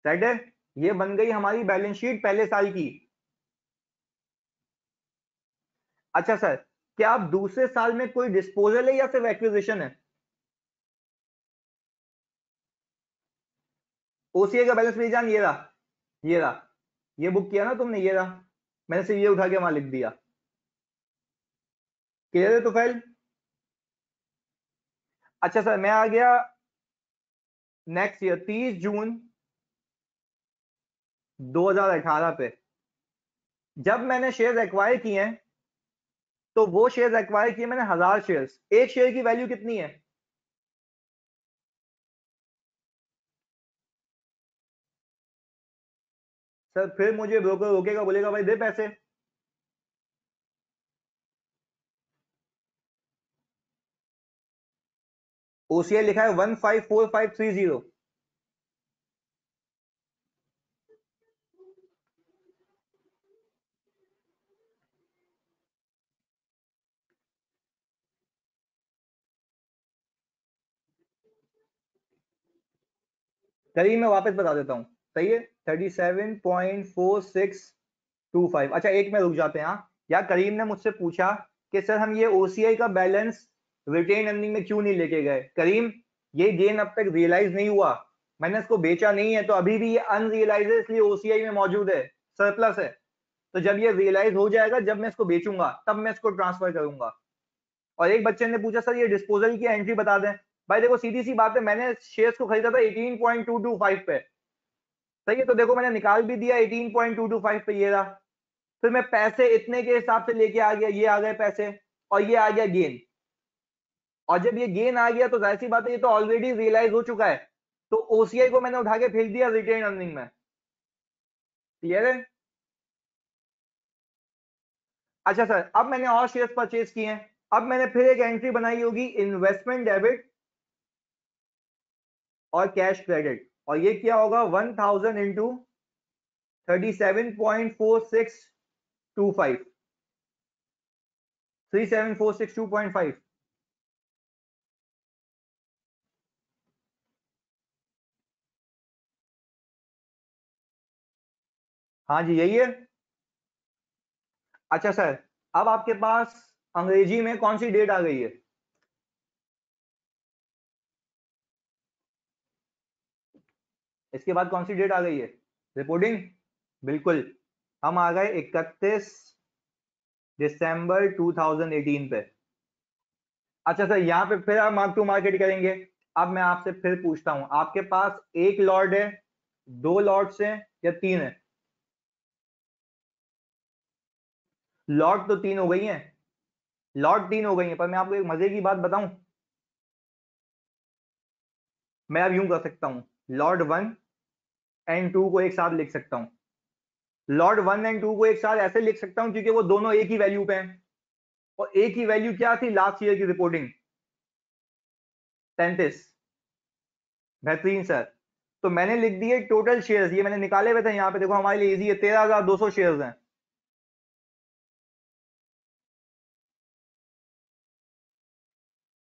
सेट है? ये बन गई हमारी बैलेंस शीट पहले साल की। अच्छा सर, क्या आप दूसरे साल में कोई डिस्पोजल है या सिर्फ एक्विजिशन है? ओसीआई का बैलेंस मेरी जान ये रहा। ये रहा। ये बुक किया ना तुमने, ये रहा। मैंने सिर्फ ये उठा के वहां लिख दिया। क्लियर है तो फाइल? अच्छा सर, मैं आ गया नेक्स्ट ईयर 30 जून 2018 पे। जब मैंने शेयर एक्वायर किए हैं तो वो शेयर एक्वायर किए मैंने 1000 शेयर्स। एक शेयर की वैल्यू कितनी है? सर फिर मुझे ब्रोकर रोकेगा, बोलेगा भाई दे पैसे। ओसीआई लिखा है 154530। चलिए मैं वापस बता देता हूँ। सही है, 37.4625। अच्छा एक में रुक जाते हैं। हाँ यार, करीम ने मुझसे पूछा कि सर हम ये ओसीआई का बैलेंस रिटेन अर्निंग में क्यों नहीं लेके गए। करीम, ये गेन अब तक रियलाइज नहीं हुआ, मैंने इसको बेचा नहीं है, तो अभी भी ये अनरियलाइज है, इसलिए ओसीआई में मौजूद है, सरप्लस है। तो जब ये रियलाइज हो जाएगा, जब मैं इसको बेचूंगा तब मैं इसको ट्रांसफर करूंगा। और एक बच्चे ने पूछा सर ये डिस्पोजल की एंट्री बता दें। भाई देखो सीधी सी बात है, मैंने शेयर्स को खरीदा था 18.225 पे। सही है, तो देखो मैंने निकाल भी दिया 18.225 पे, ये रहा। फिर मैं पैसे इतने के हिसाब से लेके आ गया, ये आ गए पैसे, और ये आ गया गेन। और जब ये गेन आ गया तो जाहिर सी बात है ये तो ऑलरेडी रियलाइज हो चुका है, तो ओसीआई को मैंने उठा के फेंक दिया रिटेन अर्निंग में। क्लियर है? अच्छा सर, अब मैंने और शेयर्स परचेज किए हैं। अब मैंने फिर एक एंट्री बनाई होगी, इन्वेस्टमेंट डेबिट और कैश क्रेडिट, और ये क्या होगा? 1000 इंटू 37.4625। 37462.5। हाँ जी यही है। अच्छा सर, अब आपके पास अंग्रेजी में कौन सी डेट आ गई है? इसके बाद कौन सी डेट आ गई है रिपोर्टिंग? बिल्कुल, हम आ गए 31 दिसंबर 2018 पे। अच्छा सर, यहाँ पे फिर आप मार्क टू मार्केट करेंगे। अब मैं आपसे फिर पूछता हूं, आपके पास एक लॉट है, दो लॉट्स हैं या तीन है? लॉट तो तीन हो गई हैं, लॉट तीन हो गई हैं, पर मैं आपको एक मजे की बात बताऊं, मैं अब यूं कर सकता हूं, लॉट वन एंड टू को एक साथ लिख सकता हूं। लॉट वन एंड टू को एक साथ ऐसे लिख सकता हूं क्योंकि वो दोनों एक ही वैल्यू पे हैं, और एक ही वैल्यू क्या थी लास्ट ईयर की रिपोर्टिंग? 33। बेहतरीन सर। तो मैंने लिख दिए टोटल शेयर्स, ये मैंने निकाले हुए थे यहाँ पे, देखो हमारे लिए इजी है, 13,200 शेयर्स हैं।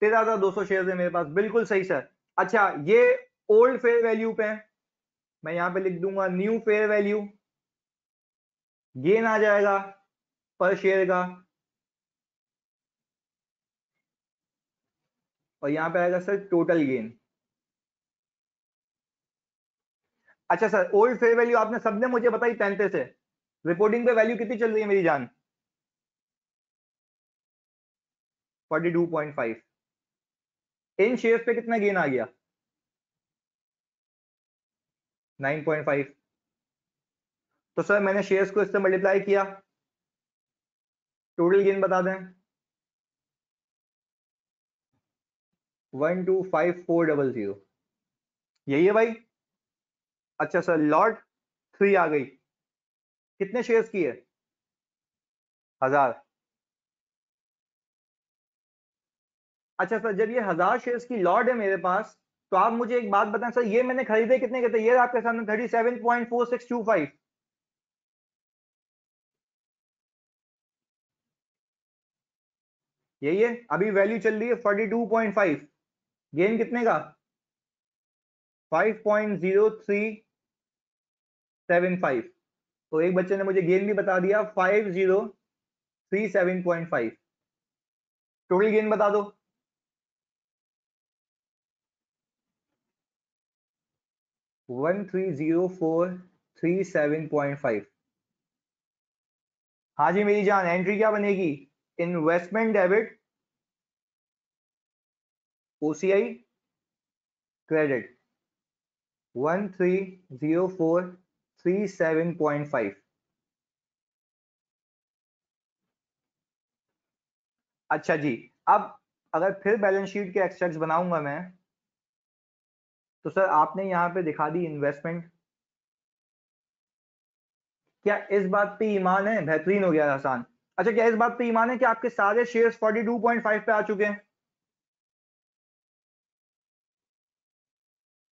13,200 शेयर्स है मेरे पास, बिल्कुल सही सर। अच्छा, ये ओल्ड फेयर वैल्यू पे है, मैं यहाँ पे लिख दूंगा न्यू फेयर वैल्यू, गेन आ जाएगा पर शेयर का, और यहाँ पे आएगा सर टोटल गेन। अच्छा सर, ओल्ड फेयर वैल्यू आपने सबने मुझे बताई 33 है, रिपोर्टिंग पे वैल्यू कितनी चल रही है मेरी जान? 42.5। इन शेयर्स पे कितना गेन आ गया? 9.5। तो सर मैंने शेयर्स को इससे मल्टीप्लाई किया, टोटल गेन बता दें। 125400, यही है भाई? अच्छा सर, लॉट थ्री आ गई, कितने शेयर्स की है? 1000। अच्छा सर, जब ये 1000 शेयर्स की लॉट है मेरे पास, तो आप मुझे एक बात बताएं सर, ये मैंने खरीदे कितने के थे? ये आपके सामने 37.4625। यही है, अभी वैल्यू चल रही है 42.5, गेन कितने का? 5.0375। तो एक बच्चे ने मुझे गेन भी बता दिया 5037.5। टोटल गेन बता दो। 130437.5। हाँ जी मेरी जान, एंट्री क्या बनेगी? Investment debit, OCI credit 130437.5। अच्छा जी, अब अगर फिर बैलेंस शीट के एक्सट्रैक्ट्स बनाऊंगा मैं, तो सर आपने यहाँ पे दिखा दी इन्वेस्टमेंट, क्या इस बात पे ईमान है? बेहतरीन हो गया, आसान। अच्छा, क्या इस बात पे ईमान है कि आपके सारे शेयर्स 42.5 पे आ चुके हैं?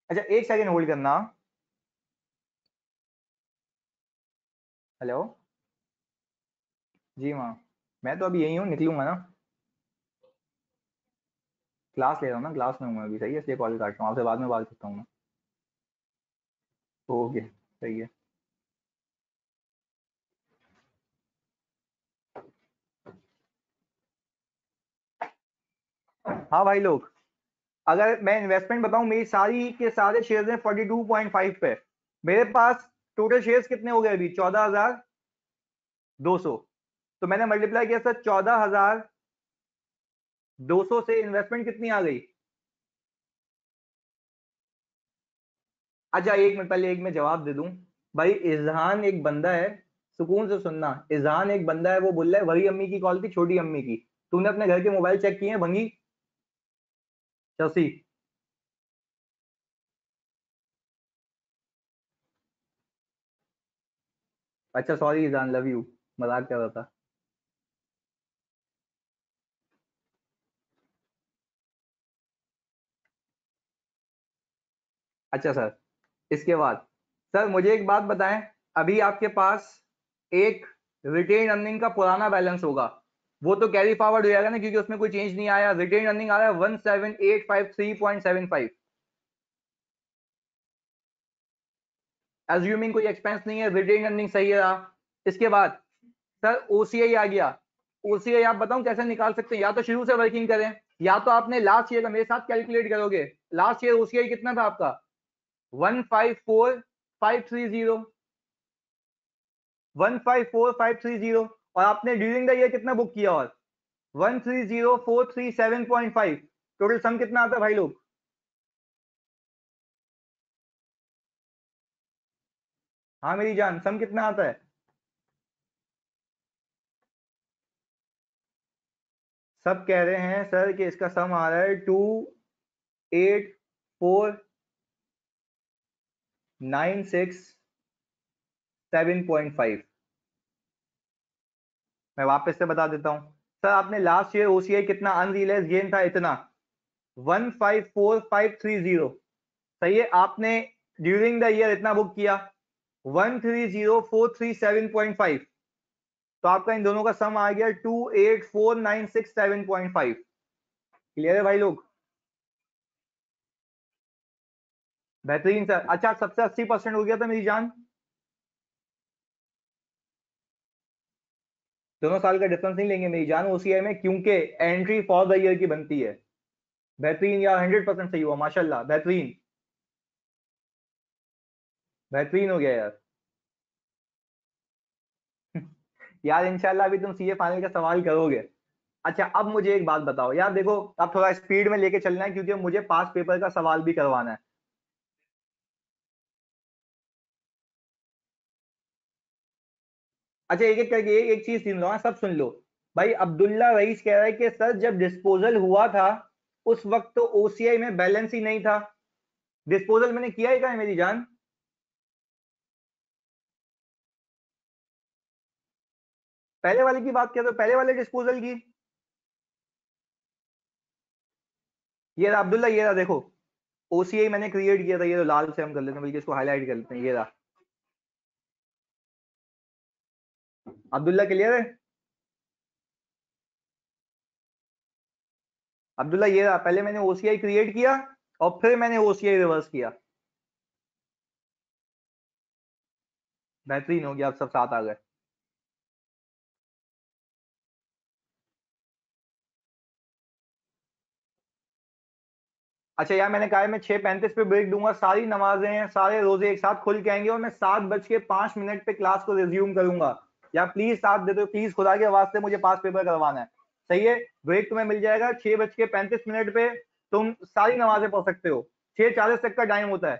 अच्छा, एक सेकंड होल्ड करना। हेलो। जी माँ, मैं तो अभी यही हूँ, निकलूंगा ना, क्लास ले रहा हूँ ना, क्लास में हूँ मैं अभी, सही है, इसलिए कॉल काट रहा हूँ, आपसे बाद में बात करता हूँ मैं। ओके, सही है। हाँ भाई लोग, अगर मैं इन्वेस्टमेंट बताऊं, मेरी सारी के सारे शेयर्स हैं 42.5 पे। मेरे पास टोटल शेयर्स कितने हो गए अभी? 14,200। तो मैंने मल्टीप्लाई किया सर, 14,200 से इन्वेस्टमेंट कितनी आ गई? अच्छा एक मिनट, पहले एक मैं जवाब दे दूं। भाई इजहान एक बंदा है, सुकून से सुनना, इजहान एक बंदा है, वो बोल रहा है वही अम्मी की कॉल थी, छोटी अम्मी की। तूने अपने घर के मोबाइल चेक किए हैं भंगी शशि? अच्छा सॉरी इजहान, लव यू, मजाक कर रहा था। अच्छा सर, इसके बाद सर मुझे एक बात बताएं, अभी आपके पास एक रिटेन अर्निंग का पुराना बैलेंस होगा, वो तो कैरी फॉरवर्ड हो जाएगा ना, क्योंकि उसमें कोई चेंज नहीं आया, रिटेन अर्निंग आ रहा है 17,853.75। एज्यूमिंग कोई एक्सपेंस नहीं है, रिटेन अर्निंग सही रहा। इसके बाद सर ओसीआई आ गया, ओसीआई आप बताऊं कैसे निकाल सकते हैं? या तो शुरू से वर्किंग करें, या तो आपने लास्ट ईयर का मेरे साथ कैलकुलेट करोगे। लास्ट ईयर ओसीआई कितना था आपका? 154530, 154530। और आपने ड्यूरिंग द ईयर कितना बुक किया? और 130437.5। टोटल सम कितना आता है भाई लोग? हाँ मेरी जान, सम कितना आता है? सब कह रहे हैं सर कि इसका सम आ रहा है 284967.5। मैं वापस से बता देता हूं सर, आपने लास्ट ईयर ओसीआई कितना अनरियलाइज गेन था? इतना 154530। सही है, आपने ड्यूरिंग द ईयर इतना बुक किया 130437.5। तो आपका इन दोनों का सम आ गया 284967.5। क्लियर है भाई लोग? बेहतरीन सर। अच्छा, सबसे 80% हो गया था मेरी जान। दोनों साल का डिफरेंस नहीं लेंगे मेरी जान ओसीआई में, क्योंकि एंट्री फॉर द ईयर की बनती है। बेहतरीन यार, 100% सही हुआ, माशाल्लाह, बेहतरीन। बेहतरीन हो गया यार। यार इंशाल्लाह अभी तुम सीए फाइनल का सवाल करोगे। अच्छा, अब मुझे एक बात बताओ यार, देखो अब थोड़ा स्पीड में लेके चलना है क्योंकि मुझे पास पेपर का सवाल भी करवाना है। अच्छा, एक एक करके एक चीज सुन लो, हाँ सब सुन लो। भाई अब्दुल्ला रईस कह रहा है कि सर जब डिस्पोजल हुआ था उस वक्त तो ओसीआई में बैलेंस ही नहीं था। डिस्पोजल मैंने किया ही, कहा है मेरी जान? पहले वाले की बात किया तो पहले वाले डिस्पोजल की। ये रहा अब्दुल्ला, ये रहा देखो, ओसीआई मैंने क्रिएट किया था, ये तो लाल से हम कर लेते हैं, बल्कि इसको हाईलाइट कर लेते हैं, ये रहा। अब्दुल्ला क्लियर है? अब्दुल्ला ये रहा, पहले मैंने ओसीआई क्रिएट किया और फिर मैंने ओसीआई रिवर्स किया। बेहतरीन हो गया, आप सब साथ आ गए। अच्छा यार, मैंने कहा है मैं 6:35 पे ब्रेक दूंगा, सारी नमाजें हैं, सारे रोजे एक साथ खुल के आएंगे और मैं 7:05 पे क्लास को रिज्यूम करूंगा। यार प्लीज साथ दे दो, प्लीज खुदा के वास्ते, मुझे पास पेपर करवाना है। सही है, ब्रेक तुम्हें मिल जाएगा 6:35 पे। तुम सारी नमाजें पढ़ सकते हो, 6:40 तक का टाइम होता है।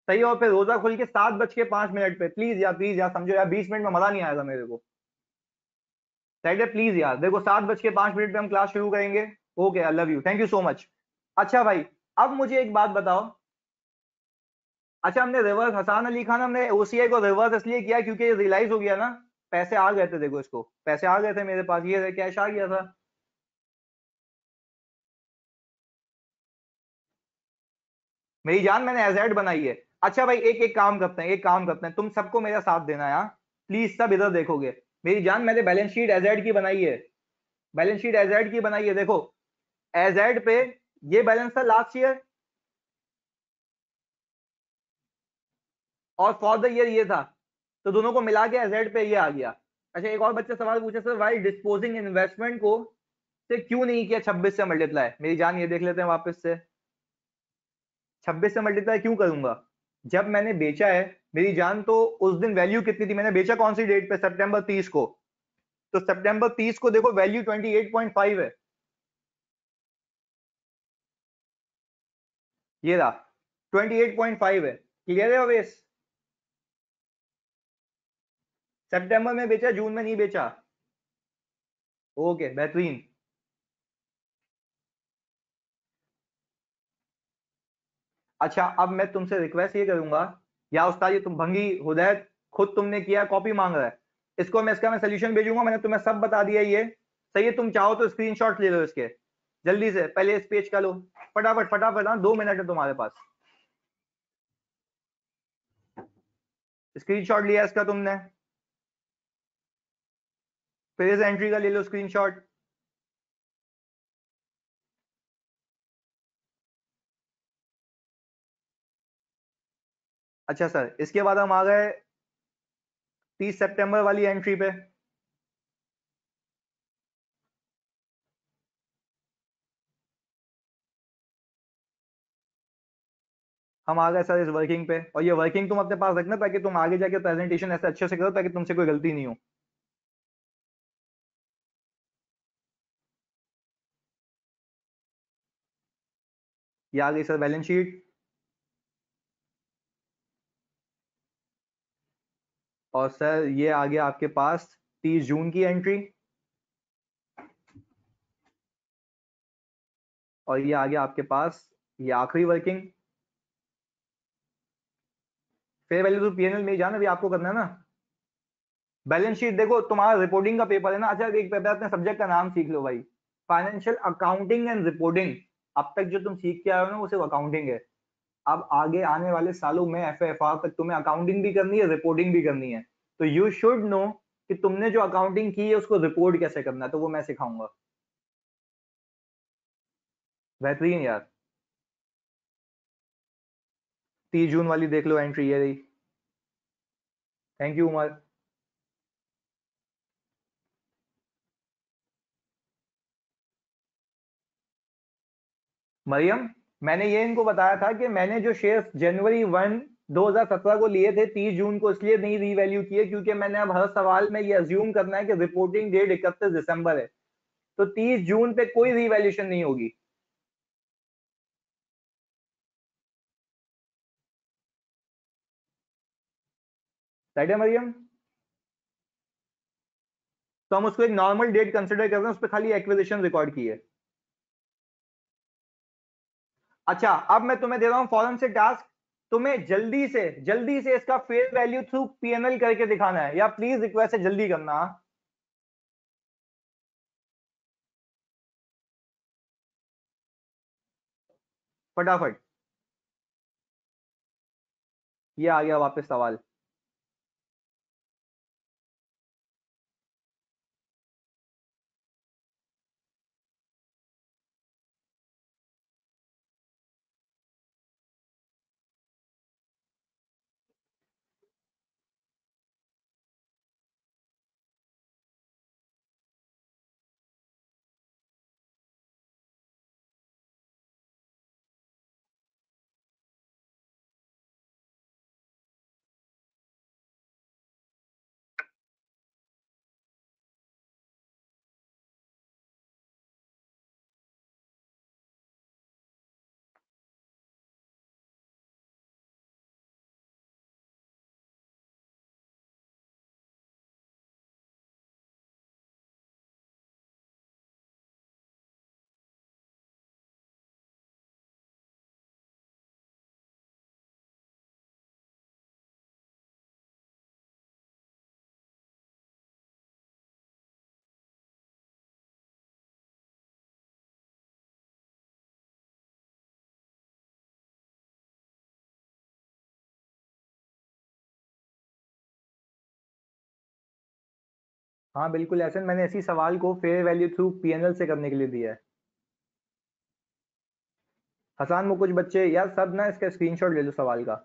सही है, और फिर रोजा खुल के 7:05 पे, प्लीज यार, प्लीज यार, समझो यार, 20 मिनट में मजा नहीं आएगा मेरे को। सही है, प्लीज यार, देखो 7:05 पे हम क्लास शुरू करेंगे। Okay, I love you, thank you so much. अच्छा भाई, अब मुझे एक बात बताओ। अच्छा, हमने रिवर्स हसान अली खान, हमने ओसीआई को रिवर्स इसलिए किया क्योंकि ये रियलाइज हो गया ना, पैसे आ गए थे, देखो इसको, पैसे आ गए थे मेरे पास, ये कैश आ गया था। मेरी जान, मैंने एजेड बनाई है। अच्छा भाई, एक एक काम करते हैं, एक काम करते हैं, तुम सबको मेरा साथ देना है, हाँ? प्लीज सब इधर देखोगे। मेरी जान, मैंने बैलेंस शीट एजेड की बनाई है। बैलेंस शीट एजेड की बनाई है, देखो। एजेड पे ये बैलेंस था लास्ट ईयर, और फॉर द ईयर ये था, तो दोनों को मिला के एजेड पे ये आ गया। अच्छा, एक और बच्चे सवाल पूछे, सर वाई डिस्पोजिंग इन्वेस्टमेंट को से क्यों नहीं किया 26 से मल्टीप्लाई? मेरी जान, ये देख लेते हैं वापस से। 26 से मल्टीप्लाई क्यों करूंगा? जब मैंने बेचा है मेरी जान, तो उस दिन वैल्यू कितनी थी? मैंने बेचा कौन सी डेट पे? सितंबर 30 को। तो सितंबर 30 को देखो, वैल्यू 28.5 है। ये रहा, 28.5 है। क्लियर है अवेश? सितंबर में बेचा, जून में नहीं बेचा। ओके, बेहतरीन। अच्छा, अब मैं तुमसे रिक्वेस्ट ये करूंगा, या उस्ताद ये तुम भंगी हुदैत खुद तुमने किया, कॉपी मांग रहा है, इसको मैं सोल्यूशन भेजूंगा, मैंने तुम्हें सब बता दिया ये। सही है, तुम चाहो तो स्क्रीनशॉट ले लो इसके, जल्दी से पहले इस पेज का लो। फटाफट फटाफट, हाँ 2 मिनट है तुम्हारे पास। स्क्रीनशॉट लिया इसका तुमने? फिर इस एंट्री का ले लो स्क्रीनशॉट। अच्छा सर, इसके बाद हम आ गए 30 सितंबर वाली एंट्री पे। हम आ गए सर इस वर्किंग पे, और ये वर्किंग तुम अपने पास रखना ताकि तुम आगे जाके प्रेजेंटेशन ऐसे अच्छे से करो ताकि तुमसे कोई गलती नहीं हो। ये आ गई सर बैलेंस शीट, और सर ये आ गया आपके पास 30 जून की एंट्री, और ये आ गया आपके पास ये आखिरी working. Fair value to PNL में जाना भी आपको करना है ना। बैलेंस शीट देखो तुम्हारा रिपोर्टिंग का पेपर है ना। अच्छा एक पेपर अपने सब्जेक्ट का नाम सीख लो भाई, फाइनेंशियल अकाउंटिंग एंड रिपोर्टिंग। अब तक जो तुम सीख के आए हो ना वो सिर्फ अकाउंटिंग है। अब आगे आने वाले सालों में एफएफआर तक तुम्हें अकाउंटिंग भी करनी है, रिपोर्टिंग भी करनी है। तो यू शुड नो कि तुमने जो अकाउंटिंग की है उसको रिपोर्ट कैसे करना है, तो वो मैं सिखाऊंगा। बेहतरीन यार। 30 जून वाली देख लो एंट्री ये रही। Thank you Umar. मरियम, मैंने ये इनको बताया था कि मैंने जो शेयर जनवरी 1 2017 को लिए थे 30 जून को इसलिए नहीं रीवैल्यू किए क्योंकि मैंने अब हर सवाल में ये अज्यूम करना है कि रिपोर्टिंग डेट 31 दिसंबर है, तो 30 जून पे कोई रीवैल्यूएशन नहीं होगी। राइट है मरियम। तो हम उसको एक नॉर्मल डेट कंसिडर कर रहे हैं, उस पर खाली एक्विजिशन रिकॉर्ड की है। अच्छा अब मैं तुम्हें दे रहा हूं फौरन से टास्क, तुम्हें जल्दी से इसका फेयर वैल्यू थ्रू पीएनएल करके दिखाना है, या प्लीज रिक्वेस्ट है जल्दी करना, हाँ? फटाफट। ये आ गया वापस सवाल। हाँ बिल्कुल ऐसे, मैंने इसी सवाल को फेयर वैल्यू थ्रू पीएनएल से करने के लिए दिया है। हसान वो कुछ बच्चे यार सब ना इसका स्क्रीनशॉट ले लो सवाल का।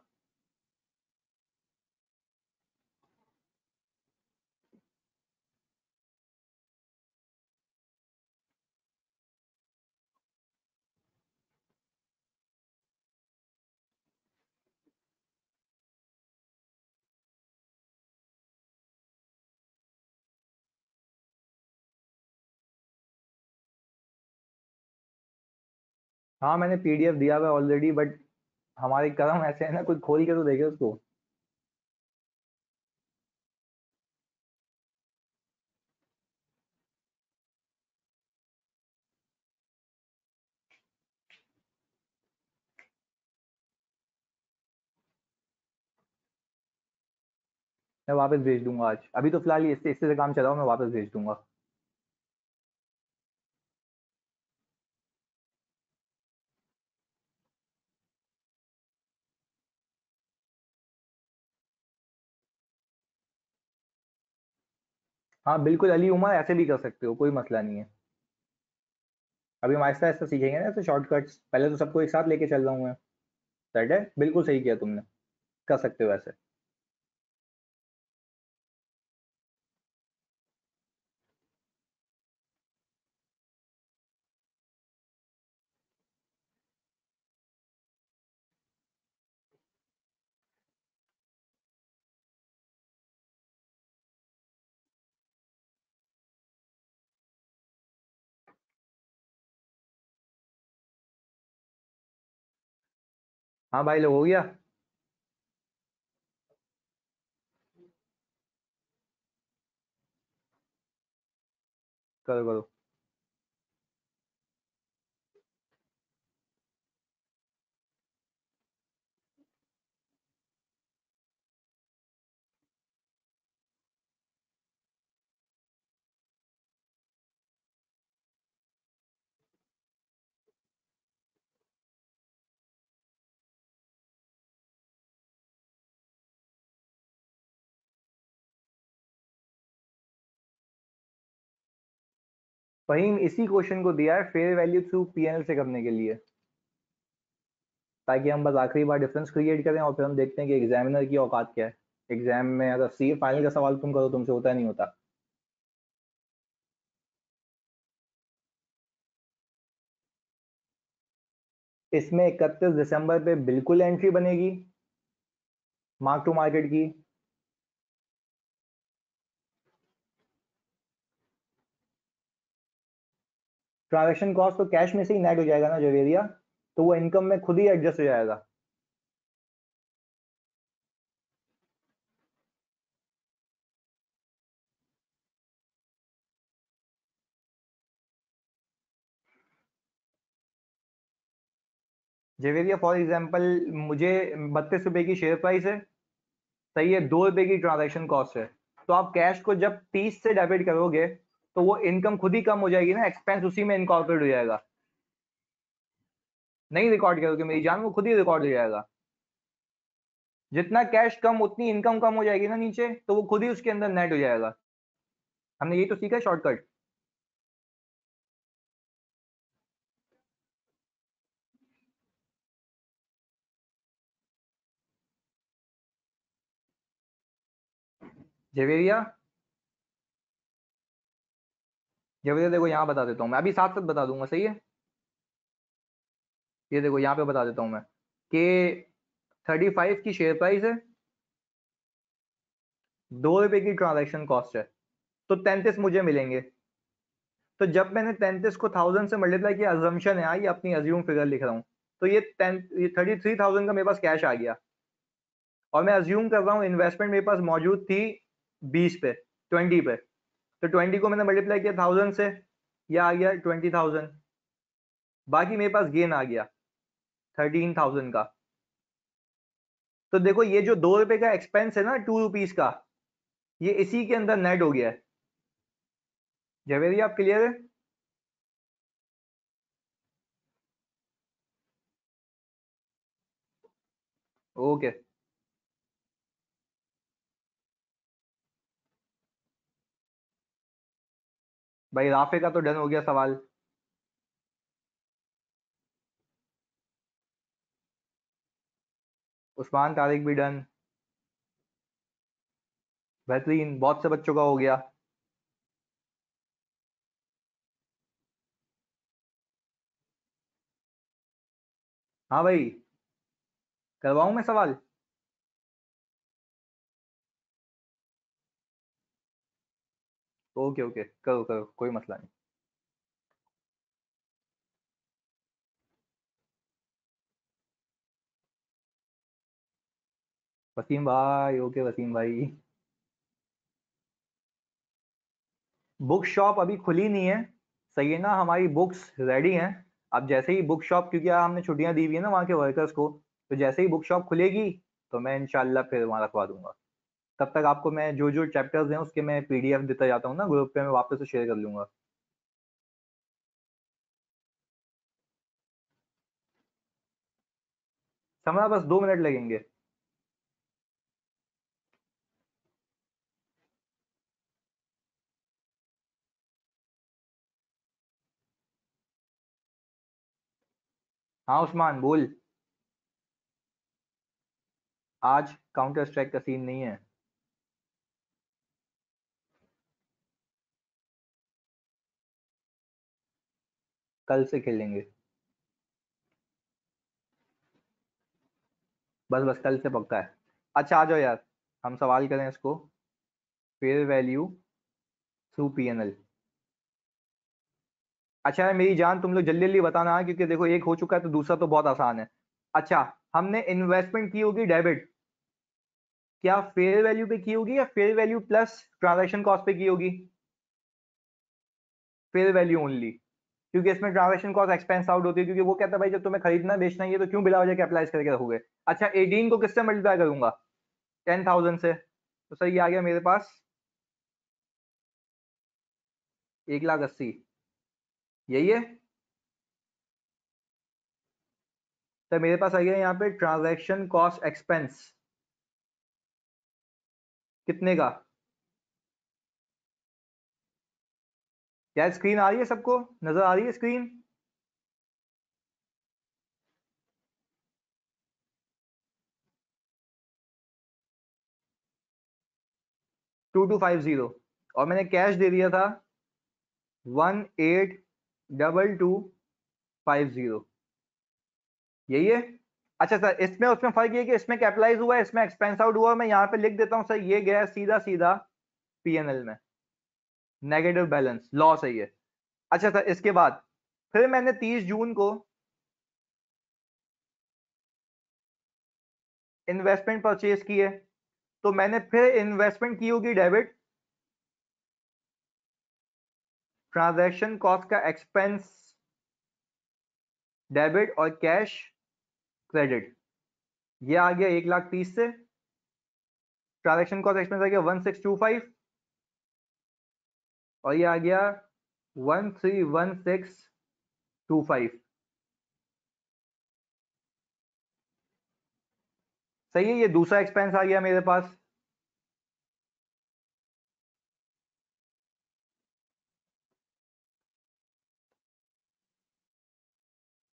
हाँ मैंने पीडीएफ दिया हुआ ऑलरेडी, बट हमारे कदम ऐसे है ना, कोई खोल के तो देखे उसको। मैं वापस भेज दूंगा आज, अभी तो फिलहाल ये इससे से काम चला रहा हूँ, मैं वापस भेज दूंगा। हाँ बिल्कुल अली उमर, ऐसे भी कर सकते हो, कोई मसला नहीं है। अभी हम आहिस्ता आहिस्ता सीखेंगे ना ऐसे शॉर्टकट्स, पहले तो सबको एक साथ लेके चल रहा हूँ मैं। राइट है, बिल्कुल सही किया तुमने। कर सकते हो ऐसे। हाँ भाई, लोग हो गया। करो करो। फहीम, इसी क्वेश्चन को दिया है फेयर वैल्यू थ्रू पीएनएल से करने के लिए, ताकि हम बस आखिरी बार डिफरेंस क्रिएट करें और फिर हम देखते हैं कि एग्जामिनर की औकात क्या है। एग्जाम में अगर सी फाइनल का सवाल तुम करो, तुमसे होता नहीं होता। इसमें 31 दिसंबर पे बिल्कुल एंट्री बनेगी मार्क टू मार्केट की। ट्रांजेक्शन कॉस्ट तो कैश में से ही नेट हो जाएगा ना जवेरिया, तो वो इनकम में खुद ही एडजस्ट हो जाएगा। जवेरिया फॉर एग्जाम्पल, मुझे 32 रुपए की शेयर प्राइस है, सही है, 2 रुपए की ट्रांजेक्शन कॉस्ट है। तो आप कैश को जब 30 से डेबिट करोगे तो वो इनकम खुद ही कम हो जाएगी ना, एक्सपेंस उसी में इनकॉर्पोरेट हो जाएगा। नहीं रिकॉर्ड करोगे मेरी जान, वो खुद ही रिकॉर्ड हो जाएगा। जितना कैश कम उतनी इनकम कम हो जाएगी ना नीचे, तो वो खुद ही उसके अंदर नेट हो जाएगा। हमने यही तो सीखा है शॉर्टकट। जवेरिया, जवेरिया देखो यहाँ बता देता हूँ मैं, अभी साथ साथ बता दूंगा, सही है। ये देखो यहाँ पे बता देता हूँ मैं कि 35 की शेयर प्राइस है, 2 रुपए की ट्रांजेक्शन कॉस्ट है, तो 33 मुझे मिलेंगे। तो जब मैंने 33 को 1000 से मल्टीप्लाई किया, अजम्पशन है, ये अपनी अज्यूम फिगर लिख रहा हूँ, तो ये 33,000 का मेरे पास कैश आ गया। और मैं अज्यूम कर रहा हूँ इन्वेस्टमेंट मेरे पास मौजूद थी 20 पे, 20 पे। तो 20 को मैंने मल्टीप्लाई किया 1000 से, ये आ गया 20,000। बाकी मेरे पास गेन आ गया 13,000 का। तो देखो ये जो 2 रुपए का एक्सपेंस है ना, 2 रुपीज का, ये इसी के अंदर नेट हो गया है। जवेरी आप क्लियर है? ओके भाई, राफे का तो डन हो गया सवाल। उस्मान तारिक भी डन। बेहतरीन, बहुत से बच्चों का हो गया। हाँ भाई, करवाऊं मैं सवाल? ओके ओके, करो करो, कोई मसला नहीं। वसीम भाई, ओके वसीम भाई। बुक शॉप अभी खुली नहीं है, सही है ना, हमारी बुक्स रेडी हैं। अब जैसे ही बुक शॉप, क्योंकि यार हमने छुट्टियां दी हुई है ना वहाँ के वर्कर्स को, तो जैसे ही बुक शॉप खुलेगी तो मैं इंशाल्लाह फिर वहाँ रखवा दूंगा। तब तक आपको मैं जो जो चैप्टर्स हैं उसके मैं पीडीएफ देता जाता हूँ ना ग्रुप पे, मैं वापस से शेयर कर लूंगा। समय बस 2 मिनट लगेंगे। हाँ उस्मान बोल। आज काउंटर स्ट्राइक का सीन नहीं है। कल से खेलेंगे। बस बस कल से पक्का है। अच्छा आ जाओ यार, हम सवाल करें इसको, फेयर वैल्यू थ्रू पीएनएल। अच्छा है मेरी जान, तुम लोग जल्दी जल्दी बताना, क्योंकि देखो एक हो चुका है तो दूसरा तो बहुत आसान है। अच्छा, हमने इन्वेस्टमेंट की होगी डेबिट, क्या फेयर वैल्यू पे की होगी या fair value plus transaction cost पे की होगी? फेयर वैल्यू ओनली, क्योंकि इसमें ट्रांजैक्शन कॉस्ट एक्सपेंस आउट होती है, क्योंकि वो कहता है भाई जब तुम्हें खरीदना बेचना ही है तो क्यों बिला वजह कैपिटलाइज करके रखोगे। अच्छा 18 को किससे मल्टीप्लाई करूंगा? 10,000 से, तो सर ये आ गया मेरे पास 1,80,000, यही है सर। मेरे पास आ गया यहाँ पे ट्रांजैक्शन कॉस्ट एक्सपेंस कितने का? क्या स्क्रीन आ रही है, सबको नजर आ रही है स्क्रीन? 2250, और मैंने कैश दे दिया था 182250, यही है। अच्छा सर, इसमें उसमें फर्क ये है कि इसमें कैपिटलाइज हुआ है, इसमें एक्सपेंस आउट हुआ है। मैं यहाँ पे लिख देता हूँ सर, ये गया सीधा सीधा पीएनएल में, नेगेटिव बैलेंस, लॉस है ये। अच्छा सर, इसके बाद फिर मैंने 30 जून को इन्वेस्टमेंट परचेज की है, तो मैंने फिर इन्वेस्टमेंट की होगी डेबिट, ट्रांजैक्शन कॉस्ट का एक्सपेंस डेबिट और कैश क्रेडिट। ये आ गया 1,30,000 से, ट्रांजैक्शन कॉस्ट एक्सपेंस आ गया 1625, और ये आ गया 131625। सही है, ये दूसरा एक्सपेंस आ गया मेरे पास।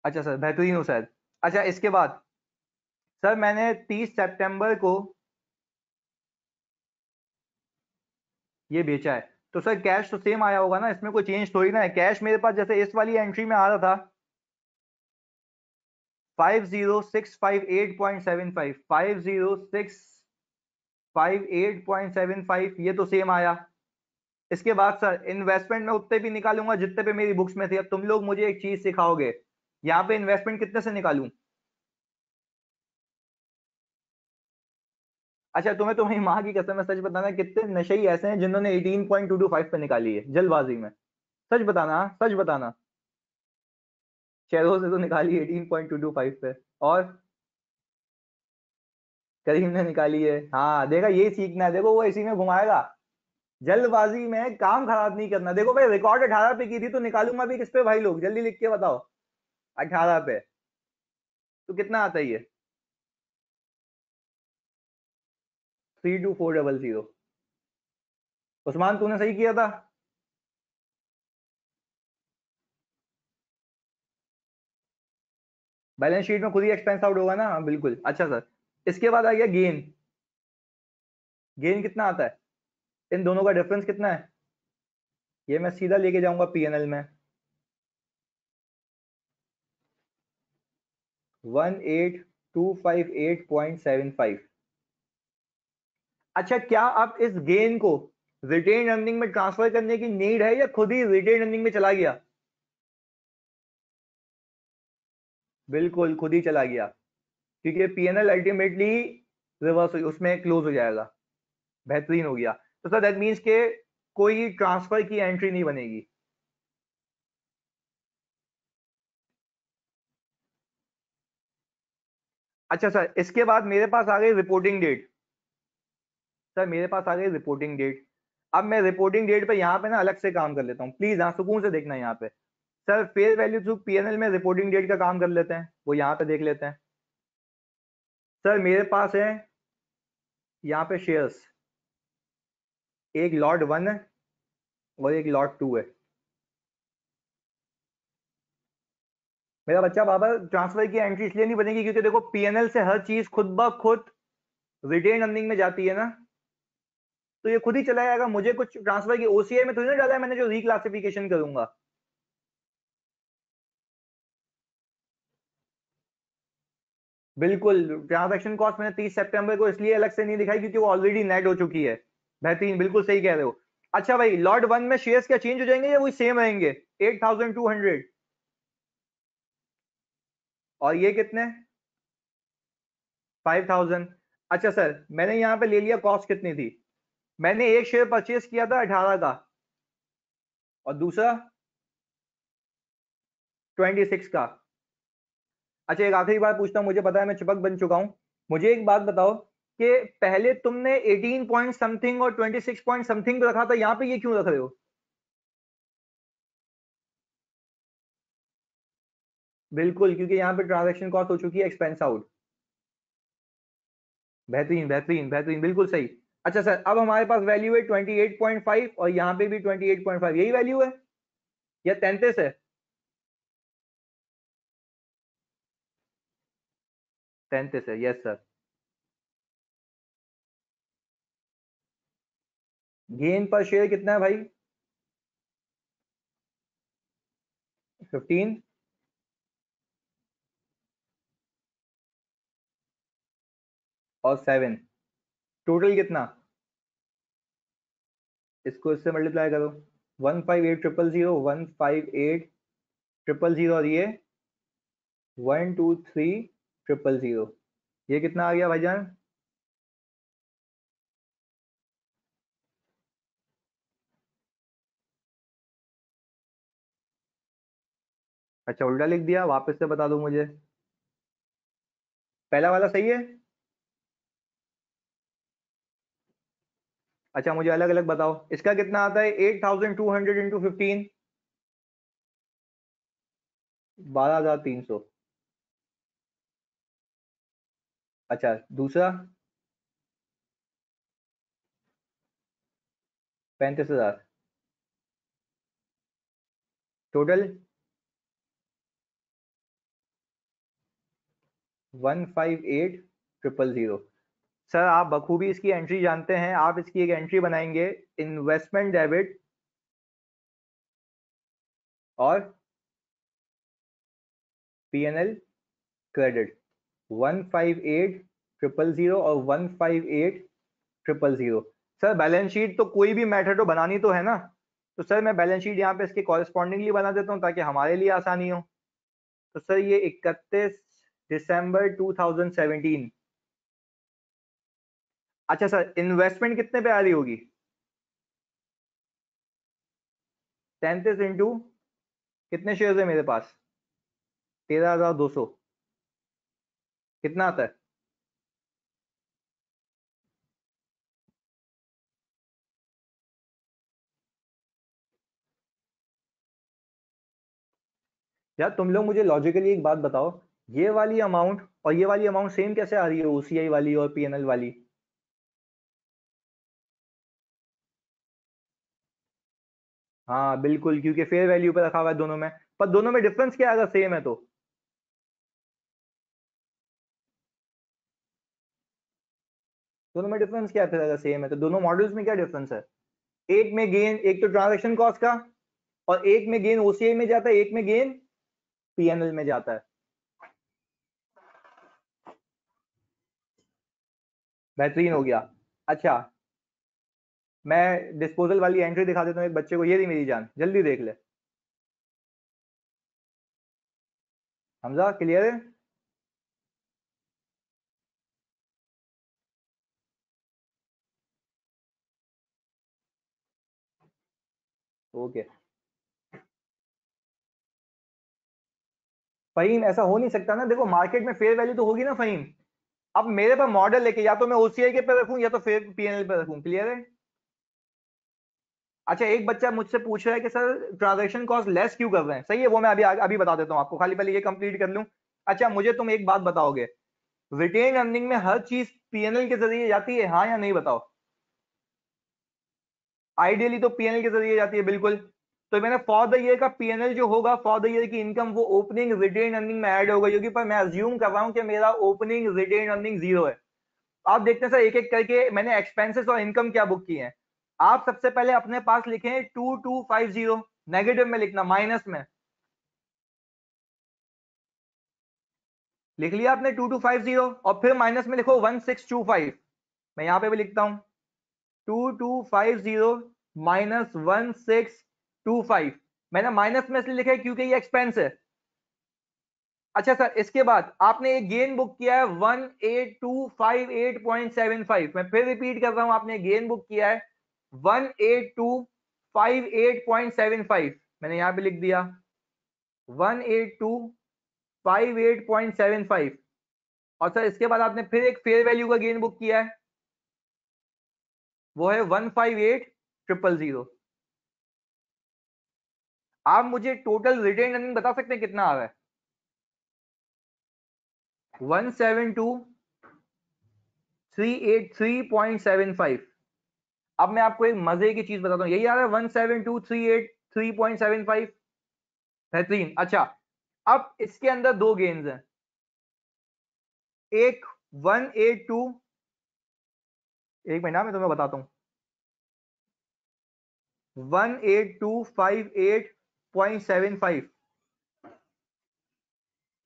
अच्छा सर, बेहतरीन हो सर। अच्छा इसके बाद सर मैंने 30 सितंबर को ये बेचा है, तो सर कैश तो सेम आया होगा ना, इसमें कोई चेंज थोड़ी ना है। कैश मेरे पास जैसे इस वाली एंट्री में आ रहा था 50,658.75, 50,658.75, ये तो सेम आया। इसके बाद सर इन्वेस्टमेंट में उतने भी निकालूंगा जितने पे मेरी बुक्स में थे। अब तुम लोग मुझे एक चीज सिखाओगे, यहाँ पे इन्वेस्टमेंट कितने से निकालूं? अच्छा तुम्हें तुम्हारी माँ की कसम है, सच बताना कितने नशेई ऐसे हैं जिन्होंने 18.225 पे निकाली है जल्दबाजी में? सच बताना, हाँ, सच बताना। शेयरों से तो निकाली 18.225 पे, और करीम ने निकाली है। हाँ देखा, यही सीखना है, देखो वो इसी में घुमाएगा। जल्दबाजी में काम खराब नहीं करना। देखो भाई रिकॉर्ड 18 पे की थी, तो निकालूंगा भी किस पे भाई? लोग जल्दी लिख के बताओ। 18 पे, तो कितना आता है ये? 32400। उस्मान तूने सही किया था। बैलेंस शीट में खुद ही एक्सपेंस आउट होगा ना? हाँ, बिल्कुल। अच्छा सर, इसके बाद आ गया गेन। गेन कितना आता है? इन दोनों का डिफरेंस कितना है? ये मैं सीधा लेके जाऊंगा पीएनएल में, 18,258.75। अच्छा क्या अब इस गेन को रिटेन अर्निंग में ट्रांसफर करने की नीड है, या खुद ही रिटेन अर्निंग में चला गया? बिल्कुल खुद ही चला गया, क्योंकि पीएनएल अल्टीमेटली रिवर्स उसमें क्लोज हो जाएगा। बेहतरीन हो गया। तो सर दैट मीन्स के कोई ट्रांसफर की एंट्री नहीं बनेगी। अच्छा सर, इसके बाद मेरे पास आ गई रिपोर्टिंग डेट। सर मेरे पास आ गई रिपोर्टिंग डेट। अब मैं रिपोर्टिंग डेट पे यहाँ पे ना अलग से काम कर लेता हूँ, प्लीज यहाँ सुकून से देखना यहाँ पे। Sir fair value through PNL में रिपोर्टिंग डेट का काम कर लेते हैं, वो यहाँ पे देख लेते हैं। सर मेरे पास है यहाँ पे शेयर्स, एक लॉट 1 है और एक लॉट 2 है। मेरा बच्चा बाबा, ट्रांसफर की एंट्री इसलिए नहीं बनेगी क्योंकि देखो पीएनएल से हर चीज खुद ब खुद रिटेन अर्निंग में जाती है ना, तो ये खुद ही चला जाएगा। मुझे कुछ ट्रांसफर की ओसीआई में थोड़ी ना डाला है मैंने, जो रिक्लासिफिकेशन करूंगा। बिल्कुल, ट्रांजैक्शन कॉस्ट मैंने 30 सितंबर को इसलिए अलग से नहीं दिखाई क्योंकि वो ऑलरेडी नेट हो चुकी है। बेहतरीन, बिल्कुल सही कह रहे हो। अच्छा भाई, लॉट 1 में शेयर्स क्या चेंज हो जाएंगे या वही सेम रहेंगे? 8,200। और ये कितने? 5000। अच्छा सर, मैंने यहाँ पे ले लिया, कॉस्ट कितनी थी? मैंने एक शेयर परचेज किया था 18 का और दूसरा 26 का। अच्छा एक आखिरी बात पूछता हूँ, मुझे पता है मैं चिपक बन चुका हूँ, मुझे एक बात बताओ कि पहले तुमने 18 पॉइंट समथिंग और 26 पॉइंट समथिंग रखा था, यहाँ पे ये क्यों रख रहे हो? बिल्कुल, क्योंकि यहाँ पे ट्रांजैक्शन कॉस्ट हो चुकी है एक्सपेंस आउट। बेहतरीन बेहतरीन बेहतरीन, बिल्कुल सही। अच्छा सर, अब हमारे पास वैल्यू है 28.5 और यहाँ पे भी 28.5, यही वैल्यू है या 33 है? 33 है, यस सर। गेन पर शेयर कितना है भाई? 15 और 7, टोटल कितना? इसको इससे मल्टीप्लाई करो, 158000, 158000 और ये 123000, ये कितना आ गया भाईजान? अच्छा उल्टा लिख दिया, वापस से बता दो मुझे, पहला वाला सही है? अच्छा मुझे अलग अलग बताओ, इसका कितना आता है? 8200 इंटू 15, 12300। अच्छा दूसरा 35000, टोटल 158000। सर आप बखूबी इसकी एंट्री जानते हैं, आप इसकी एक एंट्री बनाएंगे, इन्वेस्टमेंट डेबिट और पीएनएल क्रेडिट, 158000 और 158000। सर बैलेंस शीट तो कोई भी मेथड हो बनानी तो है ना, तो सर मैं बैलेंस शीट यहाँ पे इसके कॉरेस्पॉन्डिंगली बना देता हूँ ताकि हमारे लिए आसानी हो। तो सर ये 31 दिसंबर 2017। अच्छा सर, इन्वेस्टमेंट कितने पे आ रही होगी? 33 इंटू कितने शेयर है मेरे पास? 13200, कितना आता है? यार तुम लोग मुझे लॉजिकली एक बात बताओ, ये वाली अमाउंट और ये वाली अमाउंट सेम कैसे आ रही है, ओसीआई वाली और पीएनएल वाली? हाँ बिल्कुल, क्योंकि फेयर वैल्यू पे रखा हुआ है दोनों में, पर दोनों में डिफरेंस क्या है अगर सेम है तो? दोनों में डिफरेंस क्या है फिर अगर सेम है तो? दोनों मॉडल्स में क्या डिफरेंस है? एक में गेन, एक तो ट्रांजैक्शन कॉस्ट का, और एक में गेन ओसीआई में जाता है, एक में गेन पीएनएल में जाता है। बेहतरीन हो गया। अच्छा मैं डिस्पोजल वाली एंट्री दिखा देता हूँ एक बच्चे को, ये रही मेरी जान, जल्दी देख ले। हमजा क्लियर है? ओके। फहीम ऐसा हो नहीं सकता ना, देखो मार्केट में फेयर वैल्यू तो होगी ना फहीम। अब मेरे पास मॉडल लेके या तो मैं ओसीआई के पे रखूं या तो फिर पीएनएल पे रखूं, क्लियर है? अच्छा एक बच्चा मुझसे पूछ रहा है कि सर ट्रांजैक्शन कॉस्ट लेस क्यों कर रहे हैं, सही है, वो मैं अभी अभी बता देता हूं आपको, खाली पहले ये कंप्लीट कर लूं। अच्छा मुझे तुम एक बात बताओगे, रिटेन अर्निंग में हर चीज पीएनएल के जरिए जाती है, हाँ या नहीं बताओ? आइडियली तो पीएनएल के जरिए जाती है, बिल्कुल। तो मैंने फॉर द ईयर का पीएनएल जो होगा, फॉर द ईयर की इनकम वो ओपनिंग रिटेन अर्निंग में ऐड होगा, क्योंकि पर मैं अज्यूम कर रहा हूं कि मेरा ओपनिंग रिटेन अर्निंग जीरो है। आप देखते हैं सर एक एक करके मैंने एक्सपेंसेस और इनकम क्या बुक की है। आप सबसे पहले अपने पास लिखें 2250, नेगेटिव में लिखना, माइनस में लिख लिया आपने 2250, और फिर माइनस में लिखो 1625। मैं यहां पे भी लिखता हूं 2250 माइनस 1625। मैंने माइनस में इसलिए लिखा है क्योंकि ये एक्सपेंस है। अच्छा सर, इसके बाद आपने एक गेन बुक किया है 18258.75। मैं फिर रिपीट कर रहा हूं, आपने गेन बुक किया है 18258.75। मैंने यहां पे लिख दिया 18258.75। और सर इसके बाद आपने फिर एक फेयर वैल्यू का गेन बुक किया है, वो है 158,000। आप मुझे टोटल रिटेन अर्निंग बता सकते हैं कितना आ रहा है? 172,383.75। अब मैं आपको एक मजे की चीज बताता हूँ, यही आ रहा है 172,383.75। बेहतरीन। अच्छा, अब इसके अंदर दो गेन्स हैं, एक 182, एक महीना मैं तुम्हें बताता हूँ, 18258.75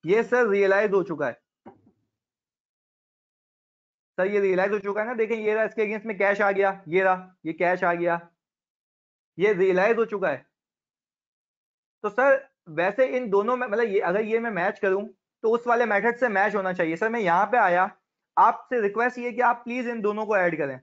ये सर रियलाइज हो चुका है। सर ये रियलाइज हो चुका है ना, देखें ये रहा, इसके अगेंस्ट में कैश आ गया, ये रहा, ये कैश आ गया, ये रियलाइज हो चुका है। तो सर वैसे इन दोनों में मतलब ये अगर ये मैं मैच करूं तो उस वाले मेथड से मैच होना चाहिए। सर मैं यहां पे आया, आपसे रिक्वेस्ट ये कि आप प्लीज इन दोनों को ऐड करें।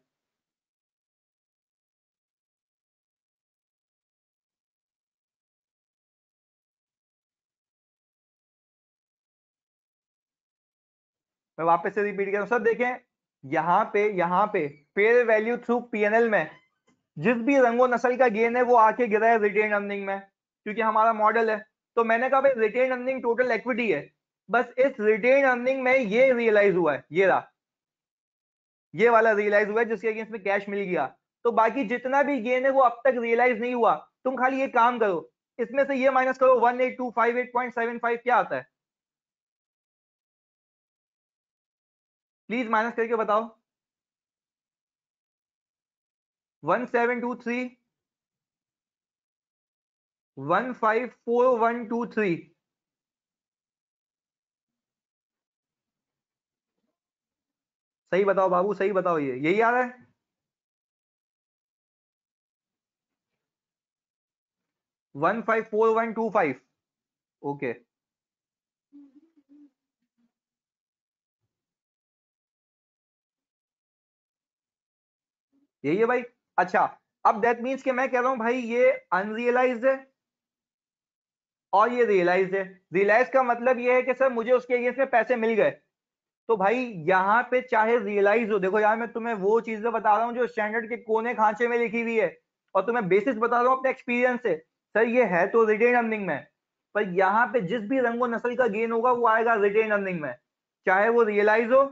मैं वापस से रिपीट कर रहा हूं सर, देखें यहां पे फेयर वैल्यू थ्रू पीएनएल में जिस भी रंगो नस्ल का गेन है वो आके गिरा है रिटेन अर्निंग में, क्योंकि हमारा मॉडल है। तो मैंने कहा भाई रिटेन अर्निंग टोटल इक्विटी है, बस इस रिटेन अर्निंग में ये रियलाइज हुआ है, ये रहा, ये वाला रियलाइज हुआ है जिसके अगेंस्ट में कैश मिल गया। तो बाकी जितना भी गेन है वो अब तक रियलाइज नहीं हुआ। तुम खाली ये काम करो, इसमें से ये माइनस करो 18258.75 क्या आता है, प्लीज माइनस करके बताओ। 1723 154123। सही बताओ बाबू, सही बताओ, ये यही आ रहा है? One five four one two five okay. यही है भाई। अच्छा, अब दैट मीन्स कि मैं कह रहा हूं भाई ये अनरियलाइज्ड है और ये रियलाइज्ड है। रियलाइज का मतलब ये है कि सर मुझे उसके अगेंस्ट में पैसे मिल गए। तो भाई यहाँ पे चाहे रियलाइज हो, देखो यार मैं तुम्हें वो चीजें बता रहा हूँ जो स्टैंडर्ड के कोने खांचे में लिखी हुई है, और तुम्हें बेसिस बता रहा हूँ अपने एक्सपीरियंस से। सर ये है तो रिटेन अर्निंग में, पर यहाँ पे जिस भी रंगो नस्ल का गेन होगा वो आएगा रिटेन अर्निंग में, चाहे वो रियलाइज हो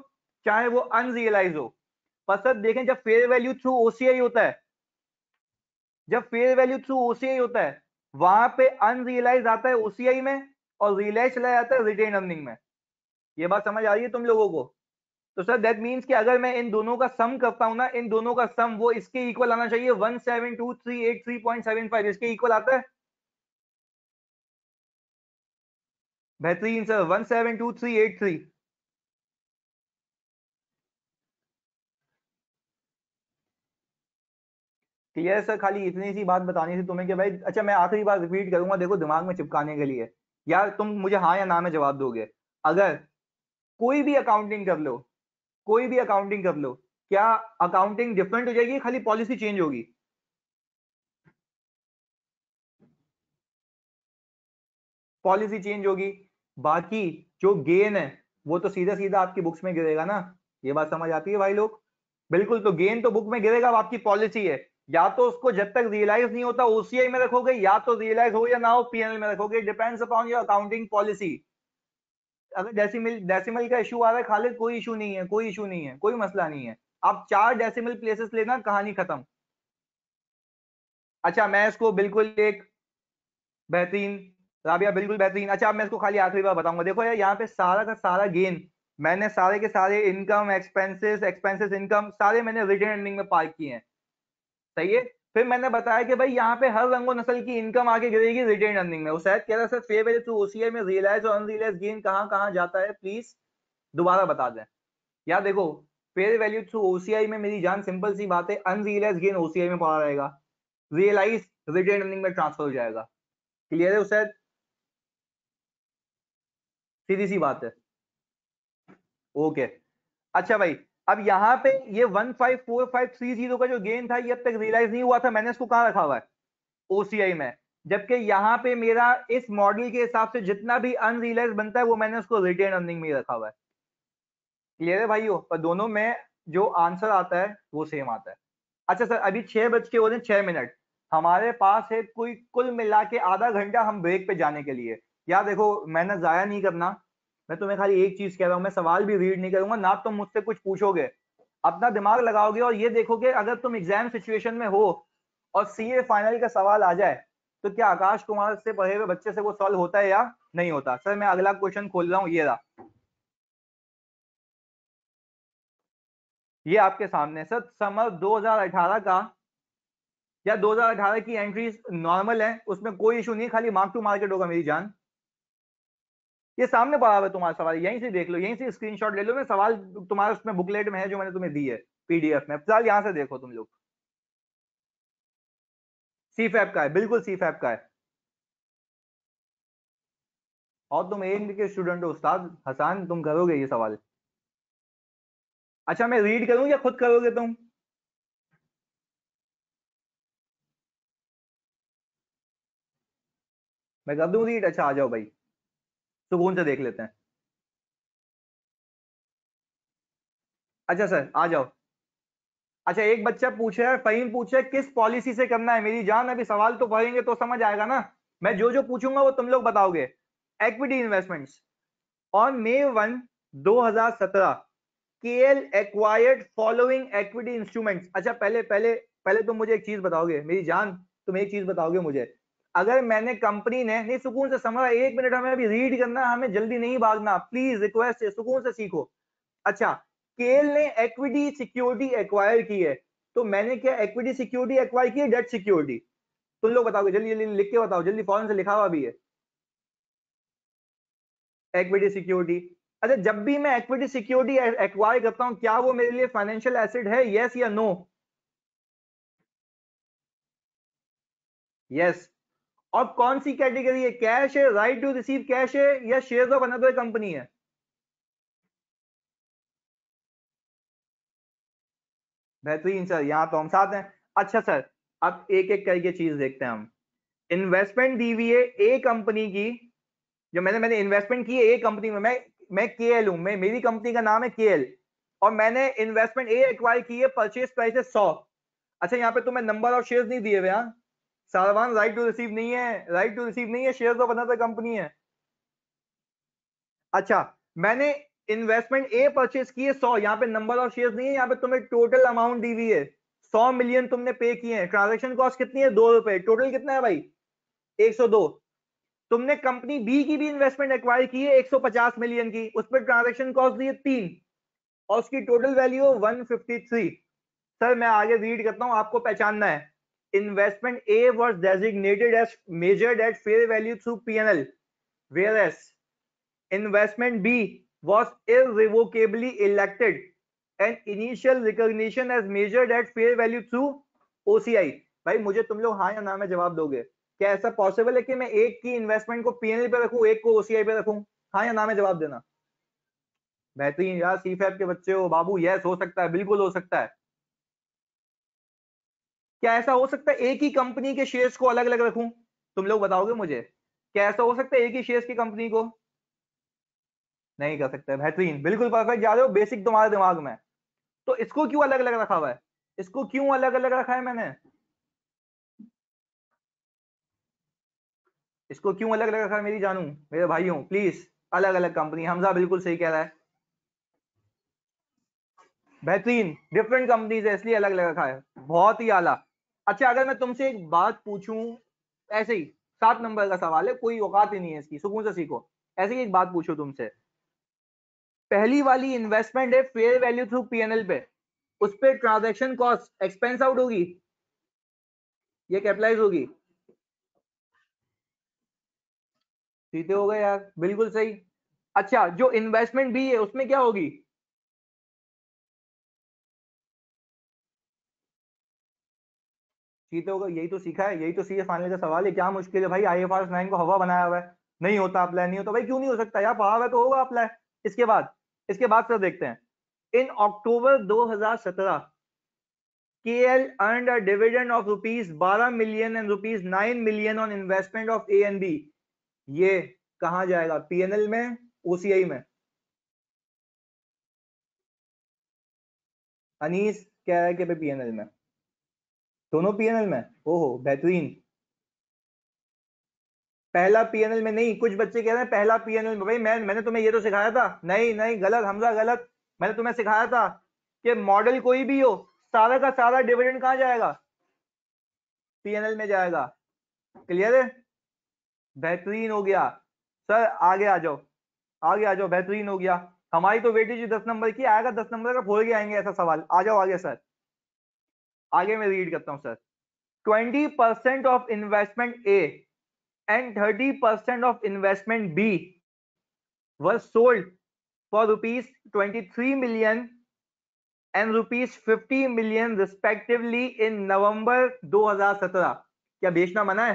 चाहे वो अनरियलाइज हो। पर सर देखें, जब फेयर वैल्यू थ्रू ओसीआई होता है, जब फेयर वैल्यू थ्रू ओसीआई होता है, वहां पे अनरियलाइज आता है ओसीआई में और रियलाइज चला जाता है रिटेन अर्निंग में। ये बात समझ आ रही है तुम लोगों को? तो सर दैट मीन्स कि अगर मैं इन दोनों का सम करता हूं ना, इन दोनों का सम वो इसके इक्वल आना चाहिए 172,383.75, इसके इक्वल आता है। बेहतरीन सर, 172,383। क्लियर सर, खाली इतनी सी बात बतानी थी तुम्हें कि भाई, अच्छा मैं आखिरी बार रिपीट करूंगा, देखो दिमाग में चिपकाने के लिए, यार तुम मुझे हाँ या ना में जवाब दोगे। अगर कोई भी अकाउंटिंग कर लो, कोई भी अकाउंटिंग कर लो, क्या अकाउंटिंग डिफरेंट हो जाएगी, खाली पॉलिसी चेंज होगी? पॉलिसी चेंज होगी, बाकी जो गेन है वो तो सीधा सीधा आपकी बुक्स में गिरेगा ना। ये बात समझ आती है भाई लोग? बिल्कुल, तो गेन तो बुक में गिरेगा, अब आपकी पॉलिसी है, या तो उसको जब तक रियलाइज नहीं होता ओसीआई में रखोगे, या तो रियलाइज हो या ना हो पीएनएल में रखोगे, depends upon your accounting policy. अगर डेसिमल डेसिमल का इशू आ रहा है खालिद, कोई इशू नहीं है, कोई इशू नहीं है, कोई मसला नहीं है। आप 4 डेसिमल प्लेसेस लेना, कहानी खत्म। अच्छा मैं इसको बिल्कुल एक बेहतरीन, राबिया बिल्कुल बेहतरीन। अच्छा अब मैं इसको खाली आखिरी बार बताऊंगा, देखो यार यहाँ पे सारा का सारा गेन मैंने सारे के सारे इनकम एक्सपेंसेस एक्सपेंसेस इनकम सारे मैंने रिटेन अर्निंग में पार्क किए हैं, सही है। फिर मैंने बताया कि भाई यहाँ पे हर रंगो नस्ल की इनकम आगे गिरेगी रिटेन अर्निंग में। वो शायद कह रहा sir fair value to OCI में रियलाइज और अनरियलाइज गेन कहाँ कहाँ जाता है, प्लीज दोबारा बता दें। यार देखो, फेयर वैल्यू थ्रू ओसीआई में मेरी जान सिंपल सी बात है, अनरियलाइज गेन ओसीआई में पड़ा रहेगा, रियलाइज रिटेन अर्निंग में ट्रांसफर हो जाएगा। क्लियर है उसे? सीधी सी बात है। ओके, अच्छा भाई, अब यहाँ पे ये 154530 का जो गेन था ये अब तक रियलाइज नहीं हुआ था, मैंने इसको कहाँ रखा हुआ है? ओसीआई में। जबकि यहाँ पे मेरा इस मॉडल के हिसाब से जितना भी अनरियलाइज बनता है वो मैंने उसको रिटेन अर्निंग में ही रखा हुआ है। क्लियर है भाइयों? पर दोनों में जो आंसर आता है वो सेम आता है। अच्छा सर, अभी 6:06 हमारे पास है कोई कुल मिला के आधा घंटा हम ब्रेक पे जाने के लिए। यार देखो, मेहनत जाया नहीं करना, मैं तुम्हें खाली एक चीज कह रहा हूँ, मैं सवाल भी रीड नहीं करूंगा ना, तुम मुझसे कुछ पूछोगे, अपना दिमाग लगाओगे और ये देखोगे अगर तुम एग्जाम सिचुएशन में हो और सीए फाइनल का सवाल आ जाए तो क्या आकाश कुमार से पढ़े हुए बच्चे से वो सॉल्व होता है या नहीं होता? सर मैं अगला क्वेश्चन खोल रहा हूँ, ये रहा, ये आपके सामने सर, समर 2018 का या 2018 की एंट्रीज नॉर्मल है, उसमें कोई इशू नहीं, खाली मार्क टू मार्केट होगा मेरी जान। ये सामने पड़ा हुआ है तुम्हारा सवाल, यहीं से देख लो, यहीं से स्क्रीनशॉट ले लो, मैं सवाल तुम्हारे उसमें बुकलेट में है जो मैंने तुम्हें दी है पीडीएफ में, फिलहाल यहां से देखो तुम लोग। सी फैप का है, बिल्कुल सी फैप का है। और तुम एएनबी के स्टूडेंट हो उस्ताद हसान, तुम करोगे ये सवाल? अच्छा मैं रीड करूं या खुद करोगे तुम? मैं कर दूं रीड? अच्छा आ जाओ भाई, सुकून से देख लेते हैं। अच्छा सर आ जाओ। अच्छा एक बच्चा पूछ रहा है, फहीम पूछ रहा है किस पॉलिसी से करना है? मेरी जान अभी सवाल तो पढ़ेंगे तो समझ आएगा ना, मैं जो जो पूछूंगा वो तुम लोग बताओगे। Equity investments on May 1, 2017 KL acquired following equity instruments. अच्छा पहले पहले पहले तुम मुझे एक चीज बताओगे मेरी जान, तुम एक चीज बताओगे मुझे, अगर मैंने कंपनी ने, नहीं सुकून से समझा, 1 मिनट हमें अभी रीड करना, हमें जल्दी नहीं भागना, प्लीज रिक्वेस्ट है, सुकून से सीखो। अच्छा, केल ने इक्विटी सिक्योरिटी एक्वायर की है, तो मैंने क्या इक्विटी सिक्योरिटी एक्वायर की है, डेट सिक्योरिटी? तुम लोग बताओगे, जल्दी जल्दी लिख के बताओ, जल्दी फौरन से लिखा हुआ भी है, इक्विटी सिक्योरिटी। अच्छा जब भी मैं इक्विटी सिक्योरिटी एक्वायर करता हूं क्या वो मेरे लिए फाइनेंशियल एसेट है, यस या नो? यस। और कौन सी कैटेगरी है, कैश है, राइट टू रिसीव कैश है, या शेयर ऑफ अनदर कंपनी है? बेहतरीन सर, यहां तो हम साथ हैं। अच्छा सर, अब एक एक करके चीज देखते हैं हम। इन्वेस्टमेंट दी हुई है ए कंपनी की, जो मैंने इन्वेस्टमेंट की है ए कंपनी में, मैं केएल हूं, मैं, मेरी कंपनी का नाम है केएल, और मैंने इन्वेस्टमेंट ए एक्वायर की है, परचेज प्राइस है 100। अच्छा यहाँ पे तुम्हें नंबर ऑफ शेयर्स नहीं दिए हुए, हाँ सालवान, राइट टू रिसीव नहीं है, राइट टू रिसीव नहीं है, शेयर्स ऑफ अनदर कंपनी है। अच्छा, मैंने इन्वेस्टमेंट ए परचेज की है 100, यहाँ पे नंबर ऑफ शेयर्स नहीं है, यहाँ पे तुम्हें टोटल अमाउंट दी हुई है 100 मिलियन तुमने पे किए हैं, ट्रांजेक्शन कॉस्ट कितनी है, 2 रुपए, टोटल कितना है भाई, 102। तुमने कंपनी बी की भी इन्वेस्टमेंट एक्वायर की है 150 मिलियन की, उस पर ट्रांजेक्शन कॉस्ट दी है 3, और उसकी टोटल वैल्यू 153। सर मैं आगे रीड करता हूं, आपको पहचानना है। Investment A was designated as measured at fair value through PNL, whereas investment B was irrevocably elected and initial recognition as measured at fair value through OCI। भाई मुझे तुम लोग हाँ या ना में जवाब दोगे, क्या ऐसा पॉसिबल है कि मैं एक की इन्वेस्टमेंट को पीएनएल पे रखूं, एक को ओसीआई पे रखूं? हाँ या ना में जवाब देना। बेहतरीन यार, सी फैप के बच्चे हो बाबू, यस हो सकता है, बिल्कुल हो सकता है। क्या ऐसा हो सकता है एक ही कंपनी के शेयर्स को अलग अलग रखूं? तुम लोग बताओगे मुझे, क्या ऐसा हो सकता है एक ही शेयर्स की कंपनी को? नहीं कर सकते, बेहतरीन, बिल्कुल परफेक्ट जा रहे हो, बेसिक तुम्हारे दिमाग में। तो इसको क्यों अलग अलग रखा हुआ है, इसको क्यों अलग अलग रखा है मैंने, इसको क्यों अलग अलग रखा है मेरी जानू, मेरे भाइयों प्लीज? अलग अलग कंपनी, हमजा बिल्कुल सही कह रहा है, बेहतरीन, डिफरेंट कंपनीज है इसलिए अलग अलग रखा है, बहुत ही आला। अच्छा अगर मैं तुमसे एक बात पूछूं, ऐसे ही 7 नंबर का सवाल है, कोई औकात ही नहीं है इसकी, सुकून से सीखो, ऐसे ही एक बात पूछो तुमसे, पहली वाली इन्वेस्टमेंट है फेयर वैल्यू थ्रू पीएनएल पे, उस पे ट्रांजैक्शन कॉस्ट एक्सपेंस आउट होगी, ये कैपिटलाइज होगी? सीधे हो गए यार, बिल्कुल सही। अच्छा जो इन्वेस्टमेंट भी है उसमें क्या होगी? सीधे होगा, यही तो सीखा है, यही तो सीए फाइनल का सवाल है, क्या मुश्किल है भाई, आईएफआरएस 9 को हवा बनाया हुआ है। नहीं होता अप्लाई, नहीं होता भाई, क्यों नहीं हो सकता यार, पढ़ा हुआ है तो होगा अप्लाई। इसके बाद सर देखते हैं, इन अक्टूबर 2017 KL earned a dividend of rupees 12 million and rupees 9 million on investment of A and B। ये कहां जाएगा, पीएनएल में, ओसीआई में? अनीस कह रहा है कि पीएनएल में, दोनों पीएनएल में। ओहो बेहतरीन। पहला पीएनएल में नहीं, कुछ बच्चे कह रहे हैं पहला पीएनएल में। भाई मैंने तुम्हें ये तो सिखाया था, नहीं नहीं गलत हमजा गलत। मैंने तुम्हें सिखाया था कि मॉडल कोई भी हो, सारा का सारा डिविडेंड कहां जाएगा, पीएनएल में जाएगा। क्लियर है, बेहतरीन हो गया। सर आगे आ जाओ, आगे आ जाओ, बेहतरीन हो गया। हमारी तो वेटेज 10 नंबर की आएगा, 10 नंबर का फोड़ के आएंगे ऐसा सवाल। आ जाओ आगे सर, आगे मैं रीड करता हूं sir. 20% of investment A and 30% of investment B was sold for rupees 23 million and rupees 50 million respectively in November 2017। क्या बेचना मना है?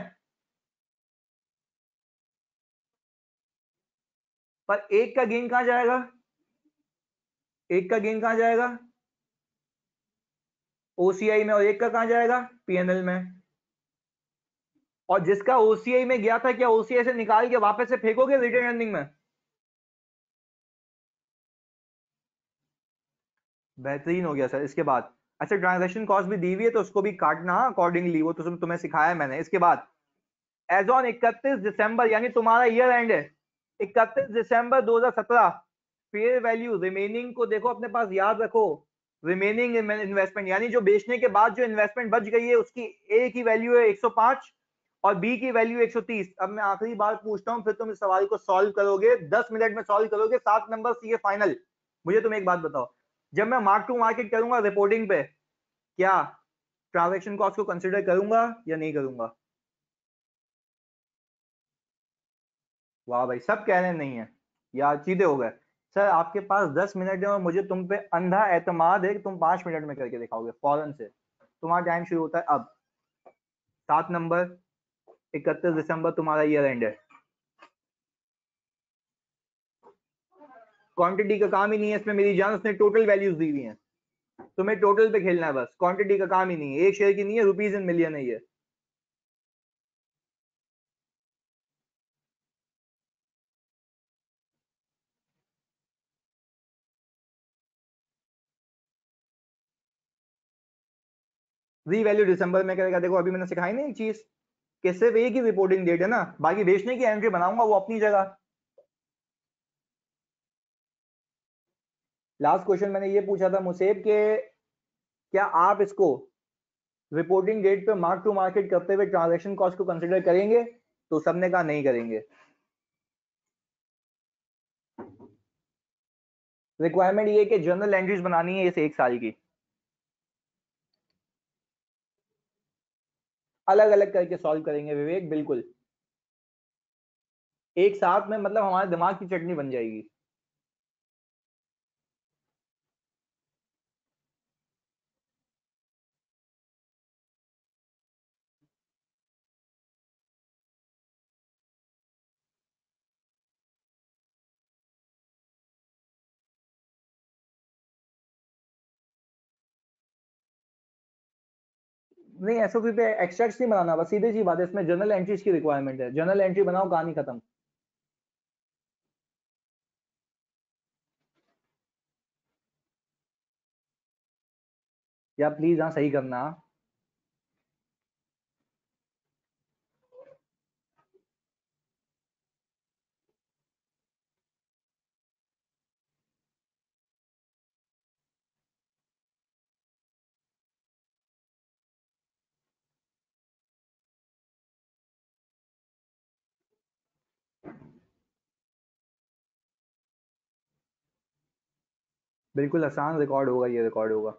पर एक का गेन कहां जाएगा, एक का गेन कहां जाएगा, ओसीआई में, और एक का कहां जाएगा, पीएनएल में। और जिसका ओसीआई में गया था, क्या ओसीआई से निकाल के वापस से फेंकोगे रिटेन अर्निंग में? बेहतरीन हो गया सर। इसके बाद अच्छा, ट्रांजैक्शन कॉस्ट भी दी हुई है तो उसको भी काटना अकॉर्डिंगली, वो तो तुम्हें सिखाया है मैंने। इसके बाद एज ऑन 31 दिसंबर, यानी तुम्हारा ईयर एंड है 31 दिसंबर 2017, फेयर वैल्यू रिमेनिंग को देखो अपने पास, याद रखो, रिमेनिंग इन्वेस्टमेंट यानी जो बेचने के बाद जो इन्वेस्टमेंट बच गई है, उसकी ए की वैल्यू है 105 और बी की वैल्यू 130। अब मैं आखिरी बार पूछता हूं, फिर तुम इस सवाल को सॉल्व करोगे, 10 मिनट में सॉल्व करोगे, 7 नंबर सी है फाइनल। मुझे तुम एक बात बताओ, जब मैं मार्क टू मार्केट करूंगा रिपोर्टिंग पे, क्या ट्रांजैक्शन कॉस्ट को कंसिडर करूंगा या नहीं करूंगा? वाह भाई, सब कह रहे हैं नहीं है, यार सीधे हो गए। सर आपके पास 10 मिनट है और मुझे तुम पे अंधा एतमाद है कि तुम 5 मिनट में करके दिखाओगे फौरन से। तुम्हारा टाइम शुरू होता है अब। 7 नंबर, 31 दिसंबर तुम्हारा ईयर एंड है। क्वांटिटी का काम ही नहीं है इसमें मेरी जान, उसने टोटल वैल्यूज दी हुई हैं, तुम्हें टोटल पे खेलना है बस, क्वांटिटी का काम ही नहीं है, एक शेयर की नहीं है, रुपीज इन मिलियन है ये। री वैल्यू दिसंबर में करेगा, देखो अभी मैंने सिखाई ना एक चीज, कि सिर्फ एक ही रिपोर्टिंग डेट है ना, बाकी बेचने की एंट्री बनाऊंगा वो अपनी जगह। लास्ट क्वेश्चन मैंने ये पूछा था मुझसे कि क्या आप इसको रिपोर्टिंग डेट पे मार्क टू मार्केट करते हुए ट्रांजैक्शन कॉस्ट को कंसीडर करेंगे, तो सबने कहा नहीं करेंगे। रिक्वायरमेंट ये है कि जर्नल एंट्रीज बनानी है इस एक साल की, अलग अलग करके सॉल्व करेंगे विवेक, बिल्कुल एक साथ में, मतलब हमारे दिमाग की चटनी बन जाएगी। नहीं एसओपी पे एक्सट्रैक्ट नहीं बनाना, बस सीधे सी बात है, इसमें जर्नल एंट्रीज की रिक्वायरमेंट है, जर्नल एंट्री बनाओ, कहानी खत्म। या प्लीज हाँ सही करना। बिल्कुल आसान रिकॉर्ड होगा, ये रिकॉर्ड होगा।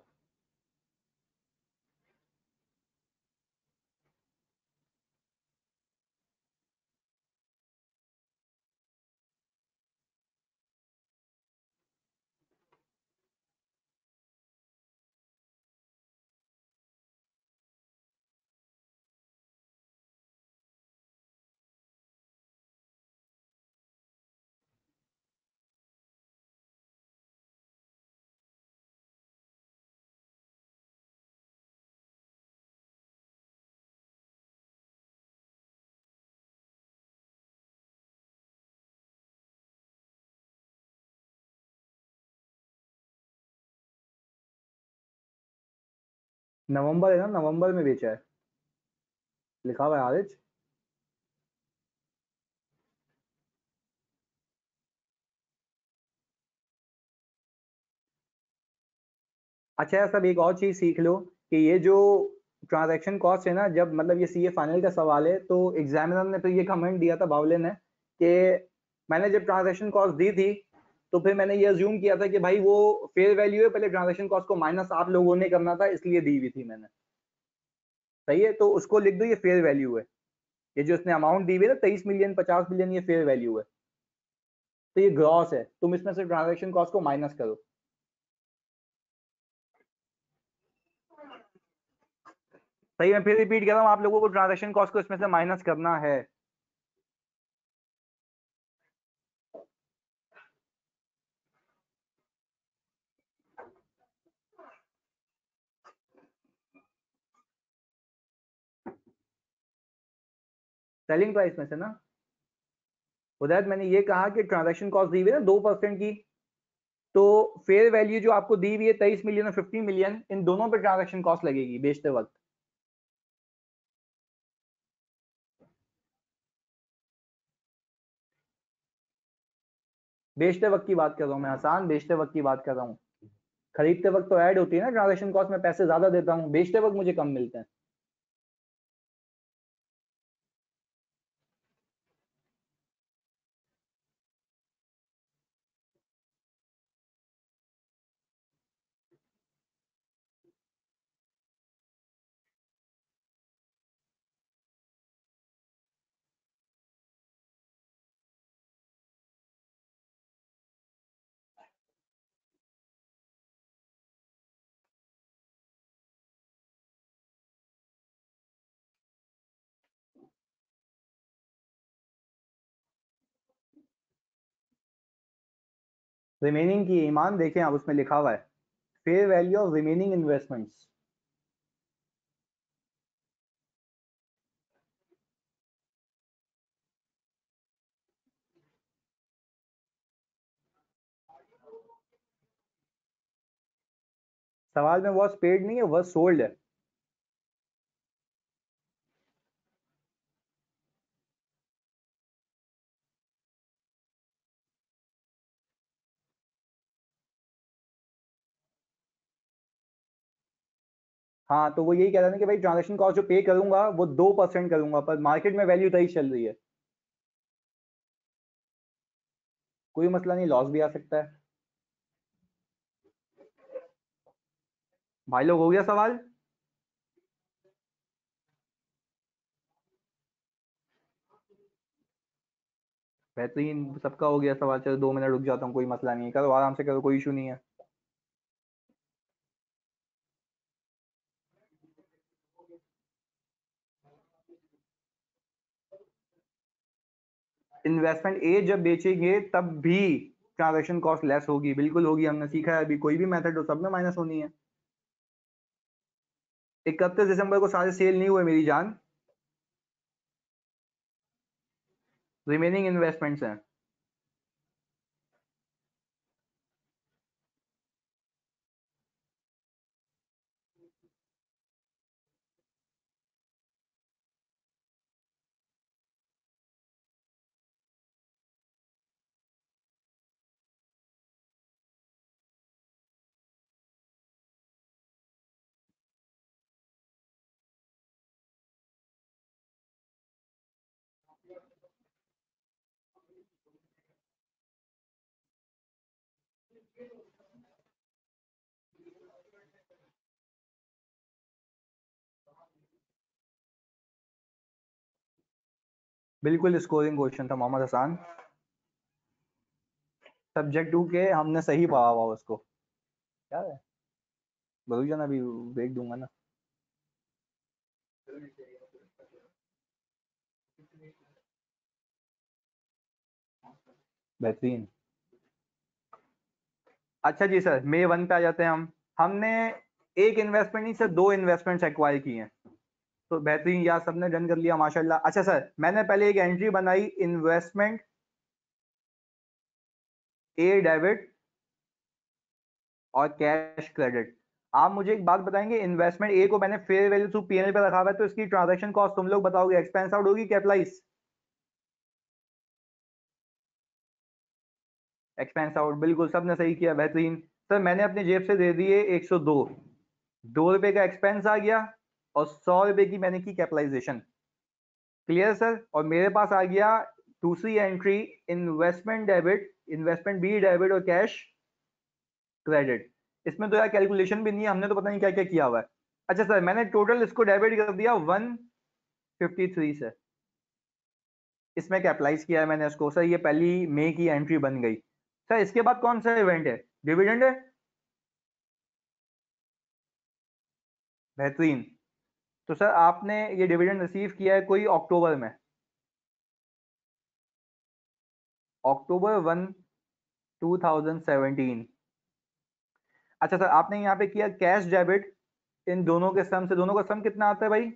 नवंबर है ना, नवंबर में बेचा है, लिखा हुआ है आरिज। अच्छा यार सब एक और चीज सीख लो कि ये जो ट्रांजैक्शन कॉस्ट है ना, जब मतलब ये सीए फाइनल का सवाल है तो एग्जामिनर ने तो ये कमेंट दिया था बावले ने कि मैंने जब ट्रांजैक्शन कॉस्ट दी थी तो फिर मैंने ये अज्यूम किया था कि भाई वो फेयर वैल्यू है, पहले ट्रांजैक्शन कॉस्ट को माइनस आप लोगों ने करना था इसलिए दी हुई थी मैंने। सही है, तो उसको लिख दो ये फेयर वैल्यू है। ये जो उसने अमाउंट दी हुई है ना 23 मिलियन 50 मिलियन, ये फेयर वैल्यू है। तो ये ग्रॉस है, तुम इसमें से ट्रांजैक्शन कॉस्ट को माइनस करो। सही, मैं फिर रिपीट कर रहा हूँ, आप लोगों को ट्रांजैक्शन कॉस्ट को इसमें से माइनस करना है। सेलिंग प्राइस में से ना, उदैत मैंने ये कहा कि ट्रांजैक्शन कॉस्ट दी हुई है ना 2% की, तो फेयर वैल्यू जो आपको दी हुई है 23 मिलियन और 50 मिलियन, इन दोनों पे ट्रांजैक्शन कॉस्ट लगेगी बेचते वक्त। बेचते वक्त की बात कर रहा हूँ मैं, आसान बेचते वक्त की बात कर रहा हूँ। खरीदते वक्त तो ऐड होती है ना ट्रांजैक्शन कॉस्ट में, पैसे ज्यादा देता हूँ, बेचते वक्त मुझे कम मिलते हैं। रिमेनिंग की ईमान देखें आप, उसमें लिखा हुआ है fair value of remaining investments. सवाल में वॉज पेड नहीं है, वॉज सोल्ड है। हाँ, तो वो यही कह रहा था कि भाई ट्रांजैक्शन कॉस्ट जो पे करूंगा वो 2% करूंगा, पर मार्केट में वैल्यू तभी चल रही है। कोई मसला नहीं, लॉस भी आ सकता है। भाई लोग, हो गया सवाल? बेहतरीन, सबका हो गया सवाल। चलो 2 मिनट रुक जाता हूँ, कोई मसला नहीं है, करो आराम से करो, कोई इशू नहीं है। इन्वेस्टमेंट ए जब बेचेंगे तब भी ट्रांजैक्शन कॉस्ट लेस होगी, बिल्कुल होगी, हमने सीखा है। अभी कोई भी मेथड हो सब में माइनस होनी है। 31 दिसंबर को सारे सेल नहीं हुए मेरी जान, रिमेनिंग इन्वेस्टमेंट्स हैं। बिल्कुल स्कोरिंग क्वेश्चन था मोहम्मद हसन। सब्जेक्ट 2 के हमने सही पढ़ा हुआ उसको, क्या है भरूचा ना, अभी देख दूंगा ना। बेहतरीन। अच्छा जी सर, मे 1 पे आ जाते हैं हम। हमने एक इन्वेस्टमेंट नहीं सर, 2 इन्वेस्टमेंट्स एक्वायर की हैं। तो बेहतरीन यार, सबने डन कर लिया माशाल्लाह। अच्छा सर, मैंने पहले एक एंट्री बनाई, इन्वेस्टमेंट ए डेबिट और कैश क्रेडिट। आप मुझे एक बात बताएंगे, इन्वेस्टमेंट ए को मैंने फेयर वैल्यू थ्रू पीएनएल पे रखा हुआ है, तो इसकी ट्रांजैक्शन कॉस्ट तुम लोग बताओगे एक्सपेंस आउट होगी कैपिटलाइज? एक्सपेंस आउट, बिल्कुल सबने सही किया, बेहतरीन। सर मैंने अपनी जेब से दे दिए 102, ₹2 का एक्सपेंस आ गया और ₹100 की मैंने की कैपिटलाइजेशन। Clear sir? और मेरे पास आ गया दूसरी entry, investment debit, investment B debit और कैश क्रेडिट। इसमें तो यार कैलकुलेशन भी नहीं है, हमने तो पता नहीं क्या क्या किया हुआ है। अच्छा सर, मैंने टोटल इसको डेबिट कर दिया 153 से, इसमें कैपिटलाइज किया है मैंने इसको। सर ये पहली मई की एंट्री बन गई। सर इसके बाद कौन सा इवेंट है? डिविडेंड है, बेहतरीन। तो सर आपने ये डिविडेंड रिसीव किया है कोई अक्टूबर में, October 1, 2017। अच्छा सर आपने यहाँ पे किया कैश डेबिट इन दोनों के सम से, दोनों का सम कितना आता है भाई?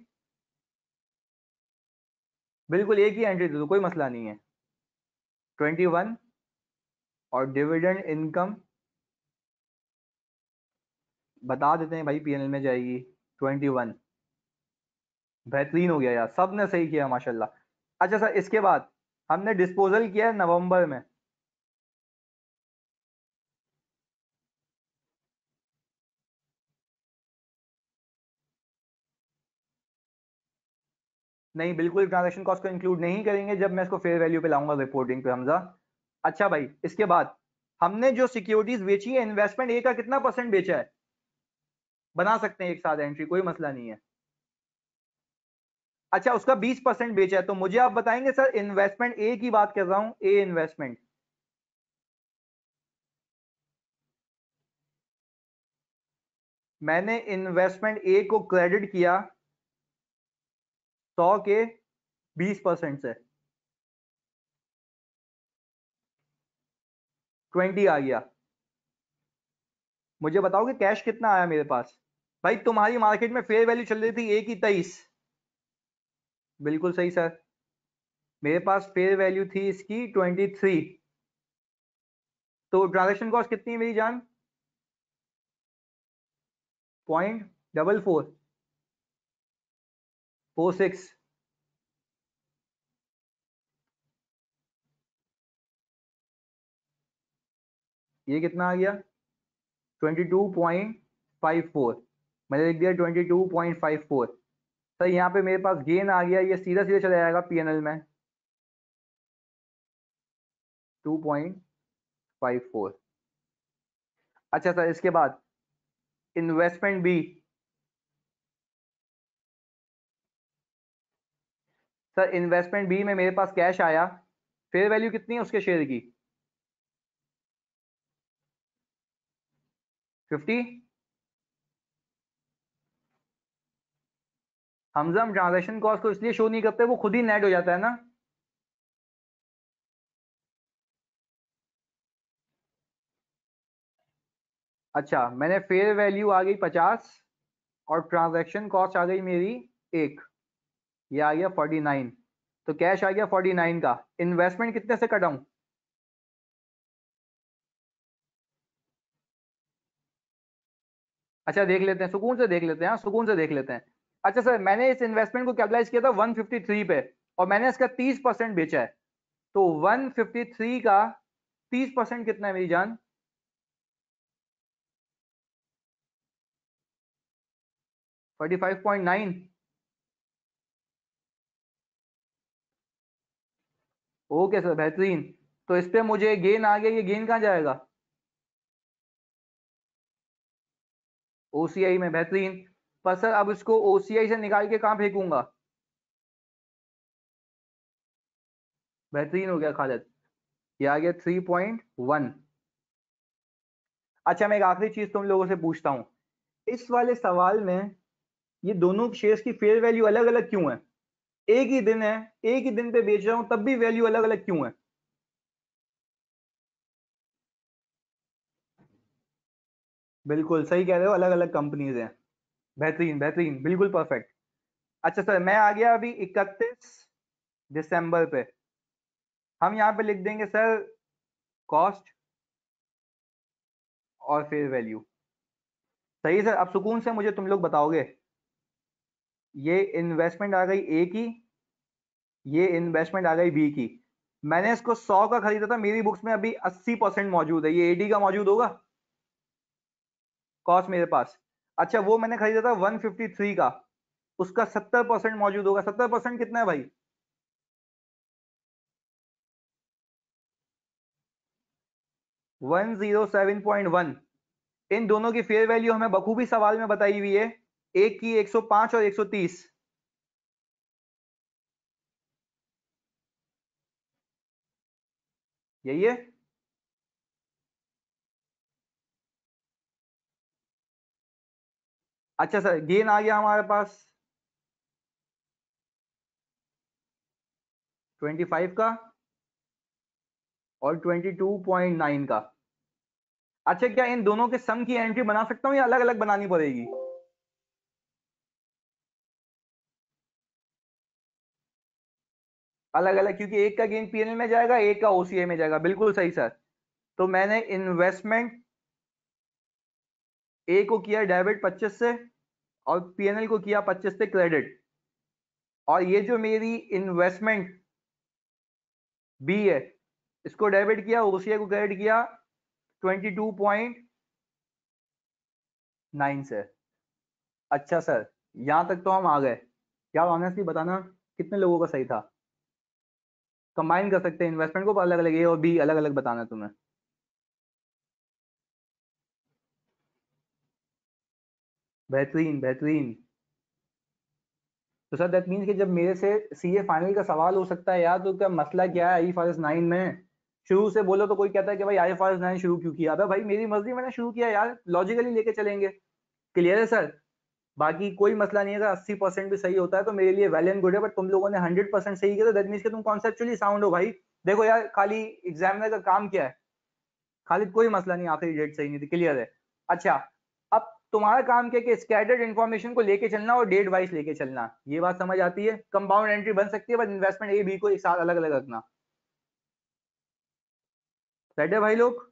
बिल्कुल एक ही एंट्री दे दो, कोई मसला नहीं है। 21 और डिविडेंड इनकम बता देते हैं भाई, पीएनएल में जाएगी 21। बेहतरीन हो गया यार, सबने सही किया माशाल्लाह। अच्छा सर इसके बाद हमने डिस्पोजल किया है नवंबर में, नहीं बिल्कुल ट्रांजैक्शन कॉस्ट को इंक्लूड नहीं करेंगे जब मैं इसको फेयर वैल्यू पे लाऊंगा रिपोर्टिंग पे हमजा। अच्छा भाई इसके बाद हमने जो सिक्योरिटीज बेची है, इन्वेस्टमेंट ए का कितना परसेंट बेचा है? बना सकते हैं एक साथ एंट्री, कोई मसला नहीं है। अच्छा उसका 20% बेचा है, तो मुझे आप बताएंगे सर, इन्वेस्टमेंट ए की बात कर रहा हूं, ए इन्वेस्टमेंट, मैंने इन्वेस्टमेंट ए को क्रेडिट किया 100 के 20% से, 20 आ गया। मुझे बताओ कि कैश कितना आया मेरे पास? भाई तुम्हारी मार्केट में फेयर वैल्यू चल रही थी ए की 23, बिल्कुल सही सर। मेरे पास फेयर वैल्यू थी इसकी 23, तो ट्रांजेक्शन कॉस्ट कितनी है मेरी जान? 0.4446। ये कितना आ गया? 22.54, मैंने लिख दिया 22.54। सर यहाँ पे मेरे पास गेन आ गया, ये सीधा सीधा चला जाएगा पीएनएल में, 2.54। अच्छा सर इसके बाद investment B, sir investment B में मेरे पास कैश आया, फेयर वैल्यू कितनी है उसके शेयर की? 50। हम ट्रांजेक्शन कॉस्ट को इसलिए शो नहीं करते, वो खुद ही नेट हो जाता है ना। अच्छा मैंने फेयर वैल्यू आ गई 50 और ट्रांजैक्शन कॉस्ट आ गई मेरी एक, ये आ गया 49, तो कैश आ गया 49 का। इन्वेस्टमेंट कितने से कटाऊं? अच्छा देख लेते हैं, सुकून से देख लेते हैं, हाँ सुकून से देख लेते हैं। अच्छा सर मैंने इस इन्वेस्टमेंट को कैपिटलाइज किया था 153 पे, और मैंने इसका 30% बेचा है, तो 153 का 30% कितना है मेरी जान? 45.9। ओके सर बेहतरीन। तो इस पे मुझे गेन आ गया, ये गेन कहाँ जाएगा? ओसीआई में, बेहतरीन। पर सर अब इसको ओसीआई से निकाल के कहाँ फेंकूंगा? बेहतरीन हो गया खालिद, ये आ गया 3.1। अच्छा मैं एक आखिरी चीज तुम लोगों से पूछता हूँ, इस वाले सवाल में ये दोनों शेयर्स की फेयर वैल्यू अलग अलग क्यों है? एक ही दिन है, एक ही दिन पे बेच रहा हूं, तब भी वैल्यू अलग अलग क्यों है? बिल्कुल सही कह रहे हो, अलग अलग कंपनीज हैं। बेहतरीन बेहतरीन, बिल्कुल परफेक्ट। अच्छा सर मैं आ गया अभी 31 दिसंबर पे, हम यहाँ पे लिख देंगे सर कॉस्ट और फेयर वैल्यू। सही सर, अब सुकून से मुझे तुम लोग बताओगे। ये इन्वेस्टमेंट आ गई ए की, ये इन्वेस्टमेंट आ गई बी की। मैंने इसको 100 का खरीदा था, मेरी बुक्स में अभी 80% मौजूद है, ये एडी का मौजूद होगा कॉस्ट मेरे पास। अच्छा वो मैंने खरीदा था 153 का, उसका 70% मौजूद होगा। 70% कितना है भाई? 107.1। इन दोनों की फेयर वैल्यू हमें बखूबी सवाल में बताई हुई है, एक की 105 और 130। यही है। अच्छा सर, गेन आ गया हमारे पास 25 का और 22.9 का। अच्छा क्या इन दोनों के सम की एंट्री बना सकता हूँ या अलग अलग बनानी पड़ेगी? अलग अलग, क्योंकि एक का गेन पीएनएल में जाएगा, एक का ओसीए में जाएगा। बिल्कुल सही सर। तो मैंने इन्वेस्टमेंट ए को किया डेबिट 25 से, और पीएनएल को किया 25 से क्रेडिट। और ये जो मेरी इन्वेस्टमेंट बी है, इसको डेबिट किया, ओसीए को क्रेडिट किया 22.9 से। अच्छा सर, यहां तक तो हम आ गए। क्या ऑनेस्टली बताना, कितने लोगों का सही था? कंबाइन कर सकते हैं इन्वेस्टमेंट को, अलग अलग ए और बी अलग अलग बताना है तुम्हें। बेहतरीन बेहतरीन। तो सर दैट मीन्स कि जब मेरे से सीए फाइनल का सवाल हो सकता है यार, तो क्या मसला क्या है आईएफआरएस 9 में? शुरू से बोलो तो कोई कहता है कि भाई आईएफआरएस 9 शुरू क्यों किया? अबे भाई मेरी मर्जी, मैंने शुरू किया यार, लॉजिकली लेके चलेंगे। क्लियर है सर? बाकी कोई मसला नहीं है, अगर 80% भी सही होता है तो मेरे लिए वेल एंड गुड है, बट तुम लोगों ने 100% सही किया, तो दैट मीन्स कि तुम कॉन्सेप्चुअली साउंड हो भाई। देखो यार, खाली एग्जामिनर का काम क्या है? खालिद कोई मसला नहीं, आखिरी डेट सही नहीं थी, क्लियर है। अच्छा, अब तुम्हारा काम क्या है कि स्कैटर्ड इन्फॉर्मेशन को लेके चलना और डेट वाइज लेके चलना। ये बात समझ आती है? कंपाउंड एंट्री बन सकती है, बट इन्वेस्टमेंट ए बी को एक साथ अलग अलग रखना। सेट है भाई लोग?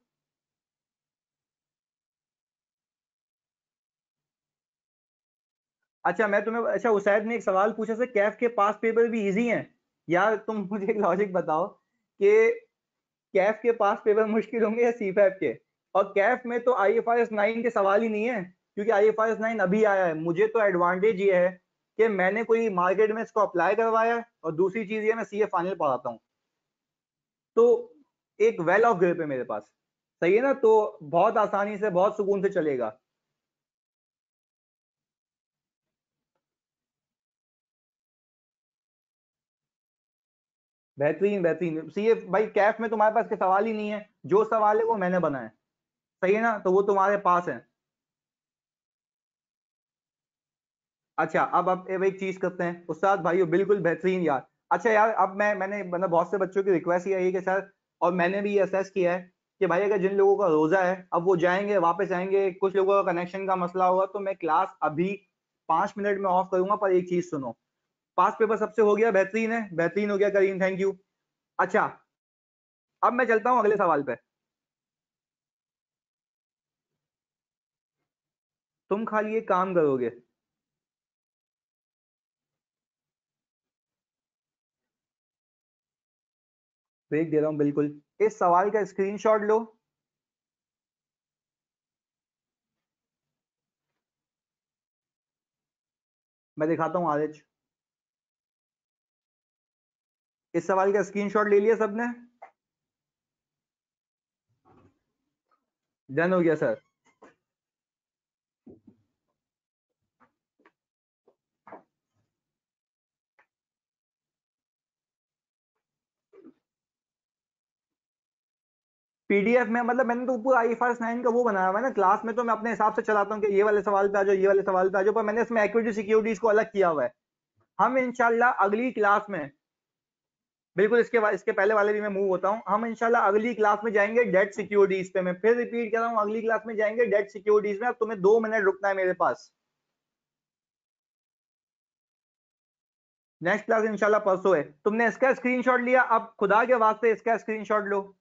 अच्छा मैं तुम्हें, अच्छा उसैद ने एक सवाल पूछा था, कैफ के पास पेपर भी इजी हैं? यार तुम मुझे एक लॉजिक बताओ कि कैफ के पास पेपर मुश्किल होंगे या सीफैप के? और कैफ में तो आईएफआरएस 9 के सवाल ही नहीं है, क्योंकि आईएफआरएस 9 अभी आया है। मुझे तो एडवांटेज ये है कि मैंने कोई मार्केट में इसको अप्लाई करवाया है, और दूसरी चीज ये मैं सीए फाइनल पढ़ाता हूँ, तो एक वेल ऑफ ग्रिप है मेरे पास। सही है ना? तो बहुत आसानी से, बहुत सुकून से चलेगा। बेहतरीन बेहतरीन। सीए भाई कैफ में तुम्हारे पास के सवाल ही नहीं है, जो सवाल है वो मैंने बनाए। सही है ना? तो वो तुम्हारे पास है। अच्छा अब एक चीज करते हैं उस्ताद भाइयों, बिल्कुल बेहतरीन यार। अच्छा यार, अब मैंने मतलब बहुत से बच्चों की रिक्वेस्ट ये आई है कि सर, और मैंने भी ये असेस किया है कि भाई अगर जिन लोगों का रोजा है, अब वो जाएंगे वापस आएंगे, कुछ लोगों का कनेक्शन का मसला होगा, तो मैं क्लास अभी 5 मिनट में ऑफ करूंगा। पर एक चीज सुनो, पास पेपर सबसे हो गया? बेहतरीन है, बेहतरीन हो गया करीम, थैंक यू। अच्छा, अब मैं चलता हूँ अगले सवाल पे। तुम खाली एक काम करोगे, ब्रेक दे रहा हूँ बिल्कुल, इस सवाल का स्क्रीनशॉट लो। मैं दिखाता हूँ आरिज, इस सवाल का स्क्रीनशॉट ले लिया सबने? डन हो गया सर। पीडीएफ में मतलब मैंने तो पूरा आईएफआरएस 9 का वो बनाया हुआ है ना, क्लास में तो मैं अपने हिसाब से चलाता हूँ कि ये वाले सवाल पे आ जाओ, ये वाले सवाल पे आ जाओ, पर मैंने इसमें इक्विटी सिक्योरिटीज को अलग किया हुआ है। हम इंशाल्लाह अगली क्लास में, बिल्कुल इसके पहले वाले भी मैं मूव होता हूँ, हम इंशाल्लाह अगली क्लास में जाएंगे डेट सिक्योरिटीज पे। मैं फिर रिपीट कर रहा हूँ, अगली क्लास में जाएंगे डेट सिक्योरिटीज में। अब तुम्हें 2 मिनट रुकना है मेरे पास। नेक्स्ट क्लास इंशाल्लाह परसों है। तुमने इसका स्क्रीनशॉट लिया, अब खुदा के वास्ते इसका स्क्रीनशॉट लो।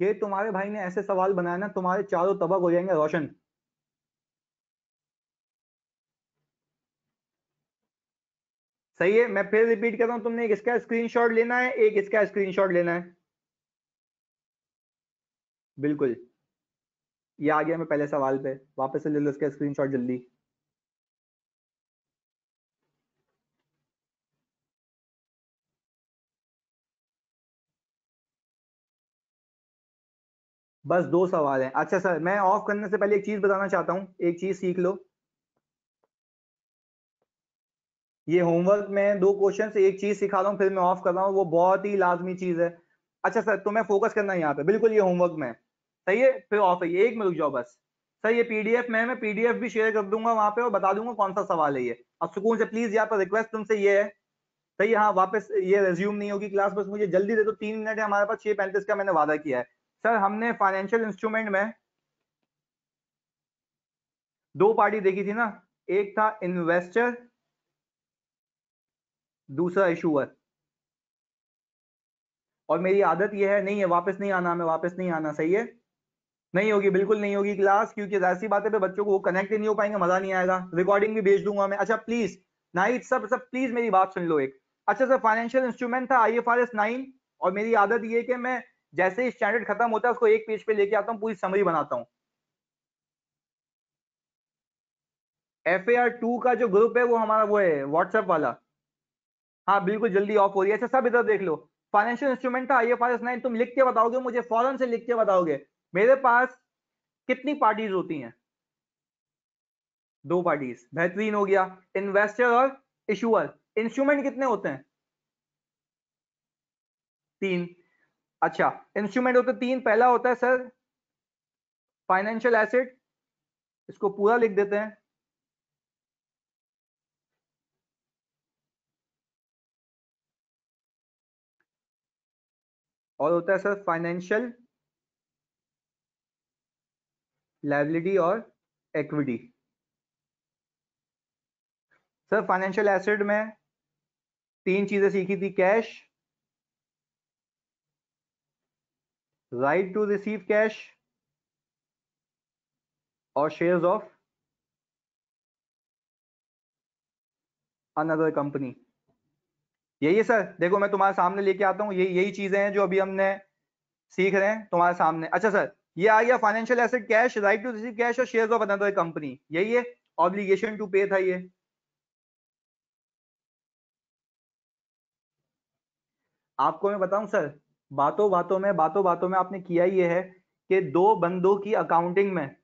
ये तुम्हारे भाई ने ऐसे सवाल बनाया ना, तुम्हारे चारों तबक हो जाएंगे रोशन। सही है, मैं फिर रिपीट कर रहा हूं, तुमने एक इसका स्क्रीनशॉट लेना है, एक इसका स्क्रीनशॉट लेना है। बिल्कुल, ये आ गया मैं पहले सवाल पे, वापस से ले लो इसका स्क्रीनशॉट जल्दी। बस 2 सवाल हैं। अच्छा सर, मैं ऑफ करने से पहले एक चीज बताना चाहता हूँ, एक चीज सीख लो। ये होमवर्क में 2 क्वेश्चन से एक चीज सिखा रहा हूँ, फिर मैं ऑफ कर रहा हूँ, वो बहुत ही लाजमी चीज है। अच्छा सर, तुम्हें फोकस करना है यहाँ पे, बिल्कुल ये होमवर्क में। सही है, फिर ऑफ है ये, एक में रुक जाओ बस। सर ये पीडीएफ में है, मैं पीडीएफ भी शेयर कर दूंगा वहां पे और बता दूंगा कौन सा सवाल है ये। अब सुकून से प्लीज, यहाँ पर रिक्वेस्ट तुमसे ये है। सही है, हाँ वापस ये रेज्यूम नहीं होगी क्लास, बस मुझे जल्दी दे दो, 3 मिनट है हमारे पास, 6:35 का मैंने वादा किया है। सर हमने फाइनेंशियल इंस्ट्रूमेंट में 2 पार्टी देखी थी ना, एक था इन्वेस्टर, दूसरा इशूअर। और मेरी आदत यह है, नहीं है वापस नहीं आना, हमें वापस नहीं आना। सही है, नहीं होगी, बिल्कुल नहीं होगी क्लास, क्योंकि ऐसी बातें पे बच्चों को कनेक्ट ही नहीं हो पाएंगे, मजा नहीं आएगा, रिकॉर्डिंग भी भेज दूंगा मैं। अच्छा प्लीज नाइट, सब सब प्लीज मेरी बात सुन लो एक। अच्छा सर, फाइनेंशियल इंस्ट्रूमेंट था IFRS 9, और मेरी आदत ये है कि मैं जैसे ही स्टैंडर्ड खत्म होता है उसको एक पेज पे लेके आता हूँ, पूरी समरी बनाता हूँ। FAR 2 का जो ग्रुप है वो हमारा वो है व्हाट्सएप वाला। हाँ बिल्कुल, जल्दी ऑफ हो रही है। अच्छा सब इधर देख लो, फाइनेंशियल इंस्ट्रूमेंट था IFRS 9, तुम लिख के बताओगे मुझे, फौरन से लिख के बताओगे मेरे पास कितनी पार्टीज होती हैं। 2 पार्टीज, बेहतरीन हो गया। इन्वेस्टर और इशूअर, इंस्ट्रूमेंट कितने होते हैं? 3। अच्छा, इंस्ट्रूमेंट होते 3, पहला होता है सर फाइनेंशियल एसेट, इसको पूरा लिख देते हैं। और होता है सर फाइनेंशियल लायबिलिटी और इक्विटी। सर फाइनेंशियल एसेट में 3 चीजें सीखी थी, cash, right to receive cash, और शेयर्स ऑफ अनदर कंपनी। यही है सर, देखो मैं तुम्हारे सामने लेके आता हूँ, यही चीजें हैं जो अभी हमने सीख रहे हैं तुम्हारे सामने। अच्छा सर, ये आ गया financial asset, cash, right to receive cash और शेयर्स ऑफ अनदर कंपनी, यही है। ऑब्लिगेशन टू पे था ये। आपको मैं बताऊं सर, बातों बातों में आपने किया ये है कि 2 बंदों की अकाउंटिंग में,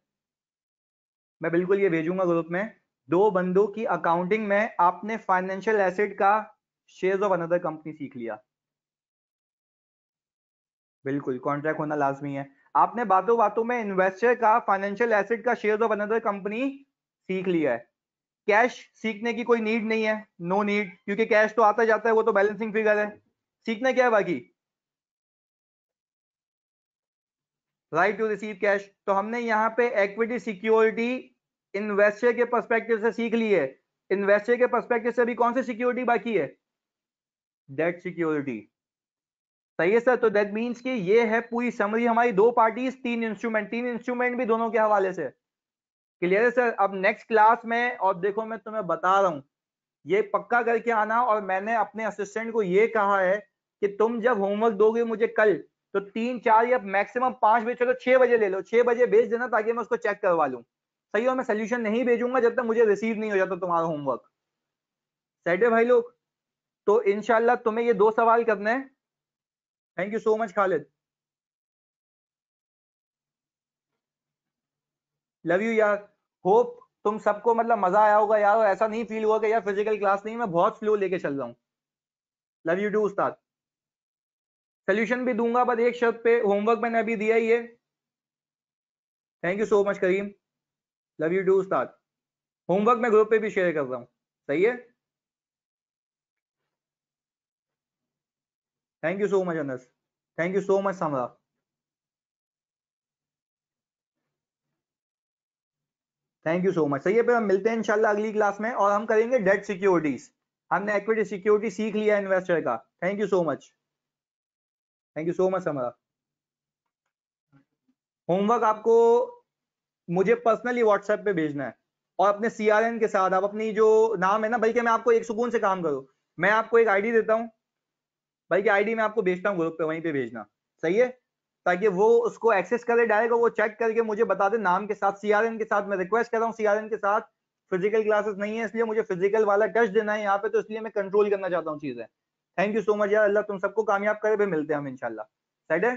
मैं बिल्कुल ये भेजूंगा ग्रुप में, 2 बंदों की अकाउंटिंग में आपने फाइनेंशियल एसेट का शेयर्स ऑफ अनदर कंपनी सीख लिया। बिल्कुल, कॉन्ट्रैक्ट होना लाजमी है। आपने बातों बातों में इन्वेस्टर का फाइनेंशियल एसेट का शेयर्स ऑफ अनदर कंपनी सीख लिया है। कैश सीखने की कोई नीड नहीं है, नो नीड, क्योंकि कैश तो आता जाता है, वो तो बैलेंसिंग फिगर है। सीखना क्या है बाकी? राइट टू रिसीव कैश, तो हमने यहाँ पे इक्विटी सिक्योरिटी इन्वेस्टर के पर्सपेक्टिव से सीख ली है। इन्वेस्टर के पर्सपेक्टिव से अभी कौन सी सिक्योरिटी बाकी है? Debt security. सही है सर, तो दैट मींस कि ये है पूरी समरी हमारी, 2 पार्टीज 3 इंस्ट्रूमेंट, 3 इंस्ट्रूमेंट भी दोनों के हवाले से। क्लियर है सर? अब नेक्स्ट क्लास में, और देखो मैं तुम्हें बता रहा हूं, ये पक्का करके आना, और मैंने अपने असिस्टेंट को ये कहा है कि तुम जब होमवर्क दोगे मुझे कल, तो 3-4 या मैक्सिमम 5 बजे, चलो 6 बजे ले लो, 6 बजे भेज देना ताकि मैं उसको चेक करवा लूं। सही है, और मैं सोल्यूशन नहीं भेजूंगा जब तक मुझे रिसीव नहीं हो जाता तुम्हारा होमवर्क। सेट है भाई लोग? तो इंशाल्लाह तुम्हें ये 2 सवाल करने हैं। Thank you so much Khalid, love you यार। होप तुम सबको मतलब मजा आया होगा यार, और ऐसा नहीं फील हुआ कि यार फिजिकल क्लास नहीं, मैं बहुत फ्लो लेके चल रहा हूँ। Love you too Ustad. Solution भी दूंगा, बस एक शर्त पे, होमवर्क मैंने अभी दिया ही है। Thank you so much Karim, love you too उस्ताद। होमवर्क मैं ग्रुप पे भी शेयर कर रहा हूँ। सही है, thank you so much Anas, thank you so much Samra. Thank you so much. सही है, फिर हम मिलते हैं इंशाल्लाह अगली क्लास में, और हम करेंगे डेट सिक्योरिटीज। हमने इक्विटी सिक्योरिटी सीख लिया इन्वेस्टर का। Thank you so much, thank you so much Samra. Homework आपको मुझे पर्सनली व्हाट्सएप पे भेजना है, और अपने सीआरएन के साथ आप अपनी जो नाम है ना, बल्कि मैं आपको एक सुकून से काम करूं, मैं आपको एक आईडी देता हूं, बल्कि आईडी मैं आपको भेजता हूं ग्रुप पे, वहीं पे भेजना, सही है, ताकि वो उसको एक्सेस करे डायरेक्ट, वो चेक करके मुझे बता दे नाम के साथ, सीआरएन के साथ। मैं रिक्वेस्ट कर रहा हूँ सीआरएन के साथ, फिजिकल क्लासेस नहीं है इसलिए मुझे फिजिकल वाला टच देना है यहाँ पे, तो इसलिए मैं कंट्रोल करना चाहता हूँ चीजें। थैंक यू सो मच यार, अल्लाह तुम सबको कामयाब करे, फिर मिलते हैं हम इंशाल्लाह। साइड है।